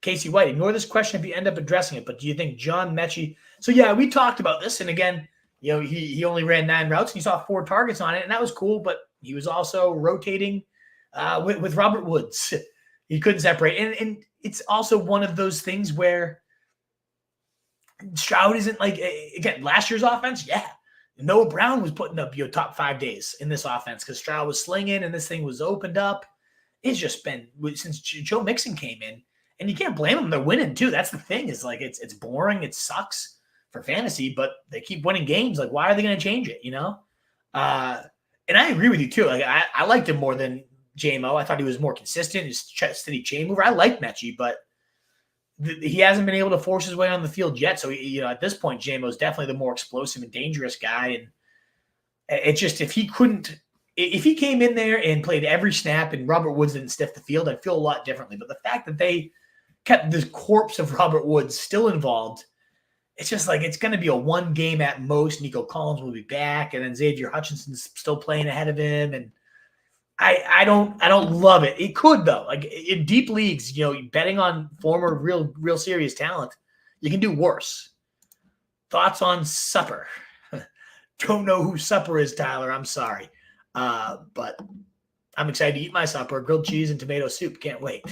Casey White, ignore this question if you end up addressing it, but do you think John Metchie? So, yeah, we talked about this. And again, he only ran 9 routes and he saw 4 targets on it, and that was cool. But he was also rotating with Robert Woods. He couldn't separate. And it's also one of those things where Stroud isn't like, again, last year's offense, yeah. Noah Brown was putting up top 5 days in this offense because Stroud was slinging and this thing was opened up. It's just been since Joe Mixon came in, and you can't blame them. They're winning too. That's the thing. Is like it's boring. It sucks for fantasy, but they keep winning games. Like, why are they going to change it? And I agree with you too. Like I liked him more than JMO. I thought he was more consistent. His steady chain mover. I like Metchie, but he hasn't been able to force his way on the field yet. So, at this point, JMO is definitely the more explosive and dangerous guy. And it's just, if he came in there and played every snap and Robert Woods didn't stiff the field, I'd feel a lot differently. But the fact that they kept this corpse of Robert Woods still involved, it's just like, it's going to be a 1 game at most. Nico Collins will be back. And then Xavier Hutchinson's still playing ahead of him. And I don't love it. It could though. Like in deep leagues, betting on former real serious talent, you can do worse. Thoughts on Supper? Don't know who Supper is, Tyler. I'm sorry, but I'm excited to eat my supper: grilled cheese and tomato soup. Can't wait.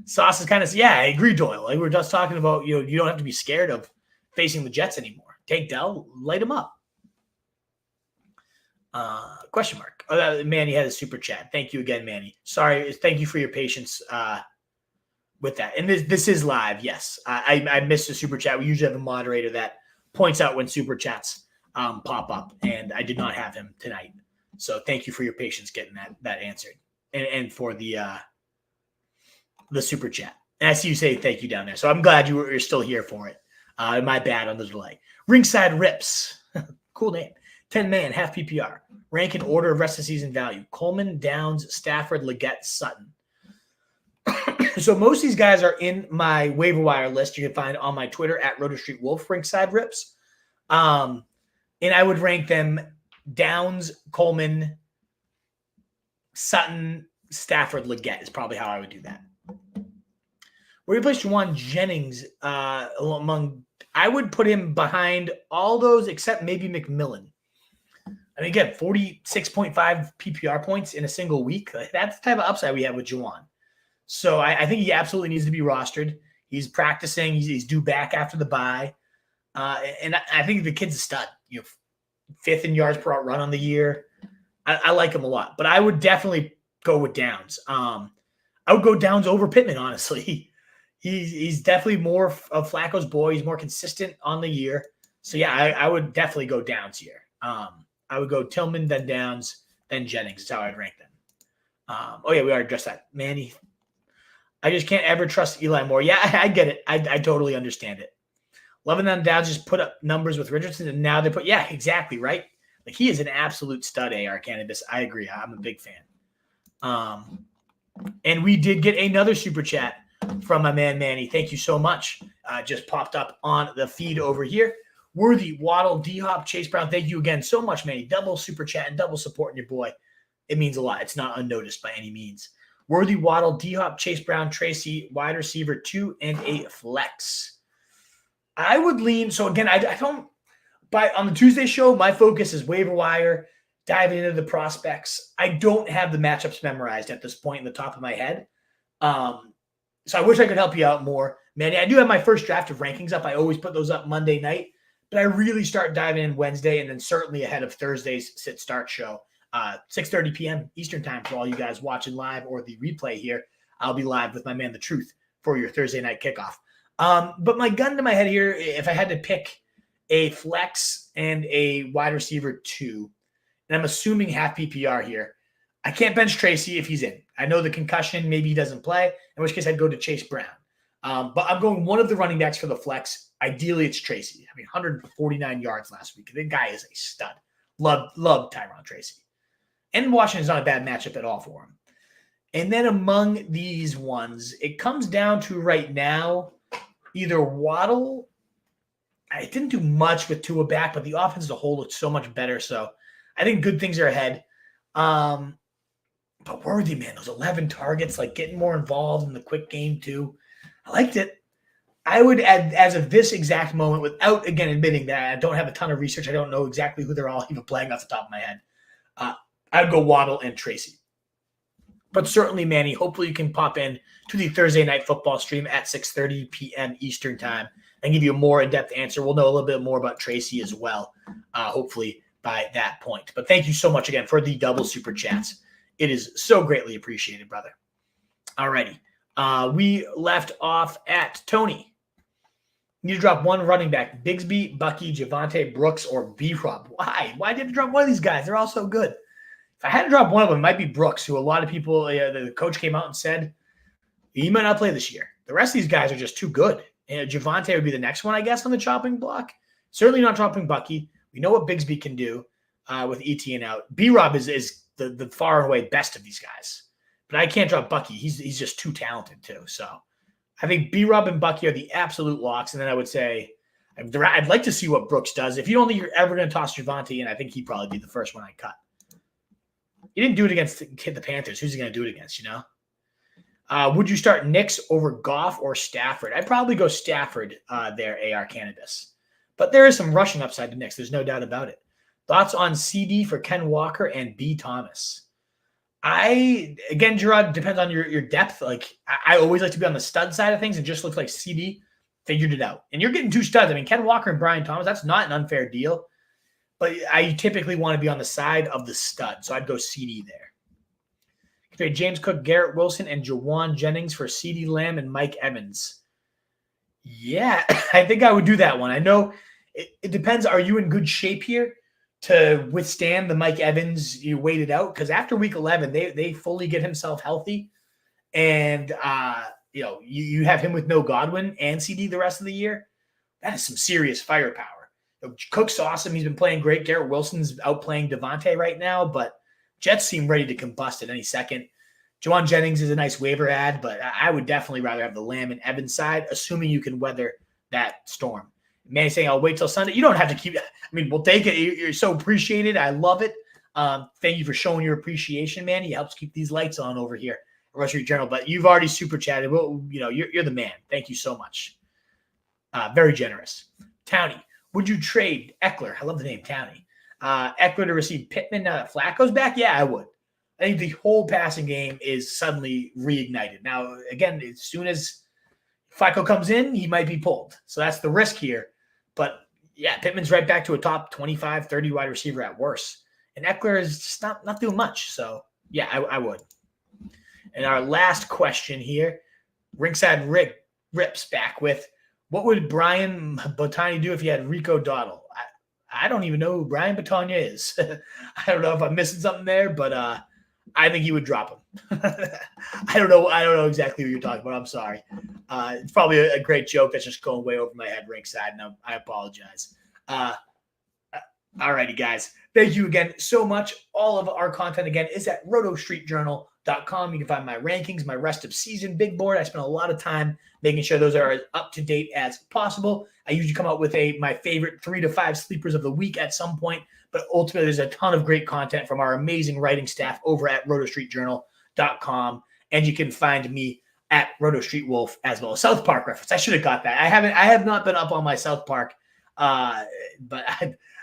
Sauce is kind of I agree, Doyle. Like we were just talking about, you don't have to be scared of facing the Jets anymore. Take Dell, light them up. Question mark. Manny had a super chat. Thank you again, Manny. Sorry. Thank you for your patience with that. And this is live. Yes. I missed the super chat. We usually have a moderator that points out when super chats pop up, and I did not have him tonight. So thank you for your patience getting that answered and for the super chat. And I see you say thank you down there. So I'm glad you're still here for it. My bad on the delay. Ringside Rips. Cool name. 10-man, half PPR. Rank in order of rest of season value. Coleman, Downs, Stafford, Leggett, Sutton. So most of these guys are in my waiver wire list. You can find on my Twitter at RotoStreetWolf, Ringside Rips. And I would rank them Downs, Coleman, Sutton, Stafford, Leggett is probably how I would do that. Where you place Juwan Jennings I would put him behind all those except maybe McMillan. I mean, again, 46.5 PPR points in a single week. That's the type of upside we have with Juwan. So I think he absolutely needs to be rostered. He's practicing. He's due back after the bye. And I think the kid's a stud. 5th in yards per run on the year. I like him a lot. But I would definitely go with Downs. I would go Downs over Pittman, honestly. He's definitely more of Flacco's boy. He's more consistent on the year. So, yeah, I would definitely go Downs here. I would go Tillman, then Downs, then Jennings. That's how I'd rank them. We already addressed that. Manny, I just can't ever trust Eli Moore. Yeah, I get it. I totally understand it. Loving them Downs just put up numbers with Richardson, and now they put – yeah, exactly, right? Like he is an absolute stud AR candidate. I agree. I'm a big fan. And we did get another super chat from my man Manny. Thank you so much. Just popped up on the feed over here. Worthy, Waddle, D-Hop, Chase Brown. Thank you again so much, Manny. Double super chat and double supporting your boy. It means a lot. It's not unnoticed by any means. Worthy, Waddle, D-Hop, Chase Brown, Tracy, wide receiver 2, and a flex. I would lean. So again, I don't. On the Tuesday show, my focus is waiver wire, diving into the prospects. I don't have the matchups memorized at this point in the top of my head. So I wish I could help you out more, Manny. I do have my first draft of rankings up. I always put those up Monday night. But I really start diving in Wednesday and then certainly ahead of Thursday's sit-start show, 6:30 p.m. Eastern time for all you guys watching live or the replay here. I'll be live with my man, The Truth, for your Thursday night kickoff. But my gun to my head here, if I had to pick a flex and a wide receiver 2, and I'm assuming half PPR here, I can't bench Tracy if he's in. I know the concussion, maybe he doesn't play, in which case I'd go to Chase Brown. But I'm going one of the running backs for the flex. Ideally, it's Tracy. I mean, 149 yards last week. The guy is a stud. Love Tyron Tracy. And Washington's not a bad matchup at all for him. And then among these ones, it comes down to right now, either Waddle. I didn't do much with Tua back, but the offense as a whole looks so much better. So I think good things are ahead. But But Worthy, man, those 11 targets, like getting more involved in the quick game too. I liked it. I would add, as of this exact moment, without, again, admitting that I don't have a ton of research, I don't know exactly who they're all even playing off the top of my head, I'd go Waddle and Tracy. But certainly, Manny, hopefully you can pop in to the Thursday Night Football stream at 6:30 p.m. Eastern time and give you a more in-depth answer. We'll know a little bit more about Tracy as well, hopefully by that point. But thank you so much again for the double super chats. It is so greatly appreciated, brother. All righty. We left off at Tony. You need to drop one running back: Bigsby, Bucky, Javonte, Brooks, or B-Rob. Why? Why did you drop one of these guys? They're all so good. If I had to drop one of them, it might be Brooks, who a lot of people, the coach came out and said he might not play this year. The rest of these guys are just too good. And Javonte would be the next one, I guess, on the chopping block. Certainly not dropping Bucky. We know what Bigsby can do with ETN out. B-Rob is the far and away best of these guys. But I can't drop Bucky. He's just too talented too. So I think B-Rob and Bucky are the absolute locks. And then I would say I'd like to see what Brooks does. If you don't think you're ever going to toss Javonte in, I think he'd probably be the first one I cut. He didn't do it against the Panthers. Who's he going to do it against, Would you start Nix over Goff or Stafford? I'd probably go Stafford there, AR Cannabis. But there is some rushing upside to Nix. There's no doubt about it. Thoughts on CD for Ken Walker and B. Thomas? Again, Gerard, depends on your depth. Like, I always like to be on the stud side of things. It just looks like CD figured it out. And you're getting two studs. I mean, Ken Walker and Brian Thomas, that's not an unfair deal. But I typically want to be on the side of the stud. So I'd go CD there. Trade James Cook, Garrett Wilson, and Jawan Jennings for CeeDee Lamb and Mike Evans. Yeah, I think I would do that one. I know it depends. Are you in good shape here to withstand the Mike Evans you waited out? Because after week 11, they fully get himself healthy. And, you have him with no Godwin and CD the rest of the year. That is some serious firepower. Cook's awesome. He's been playing great. Garrett Wilson's outplaying Devontae right now, but Jets seem ready to combust at any second. Jawan Jennings is a nice waiver ad, but I would definitely rather have the Lamb and Evans side, assuming you can weather that storm. Manny's saying, I'll wait till Sunday. You don't have to keep it. I mean, we'll take it. You're so appreciated. I love it. Thank you for showing your appreciation, Manny. It helps keep these lights on over here at Rush Street Journal. But you've already super chatted. Well, you're the man. Thank you so much. Very generous. Townie, would you trade Eckler? I love the name Townie. Eckler to receive Pittman now that Flacco's back? Yeah, I would. I think the whole passing game is suddenly reignited. Now, again, as soon as Flacco comes in, he might be pulled. So that's the risk here. But, yeah, Pittman's right back to a top 25, 30 wide receiver at worst. And Eckler is just not doing much. So, yeah, I would. And our last question here, Ringside Rips back with, what would Brian Botani do if he had Rico Dowdle? I don't even know who Brian Botania is. I don't know if I'm missing something there, but I think he would drop him. I don't know exactly who you're talking about. I'm sorry. It's probably a great joke that's just going way over my head, Ringside, and I apologize. All righty, guys. Thank you again so much. All of our content, again, is at rotostreetjournal.com. You can find my rankings, my rest of season big board. I spent a lot of time making sure those are as up to date as possible. I usually come out with my favorite 3 to 5 sleepers of the week at some point, but ultimately there's a ton of great content from our amazing writing staff over at rotostreetjournal.com. And you can find me at RotoStreetWolf as well. South Park reference. I should have got that. I have not been up on my South Park, but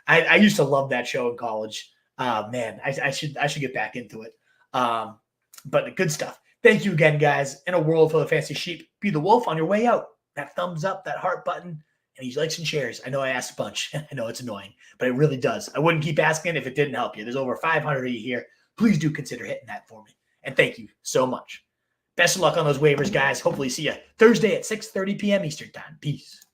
I used to love that show in college. Man, I should get back into it. But good stuff. Thank you again, guys. In a world full of fancy sheep, be the wolf on your way out. That thumbs up, that heart button, and these likes and shares. I know I asked a bunch. I know it's annoying, but it really does. I wouldn't keep asking if it didn't help you. There's over 500 of you here. Please do consider hitting that for me. And thank you so much. Best of luck on those waivers, guys. Hopefully see you Thursday at 6:30 p.m. Eastern time. Peace.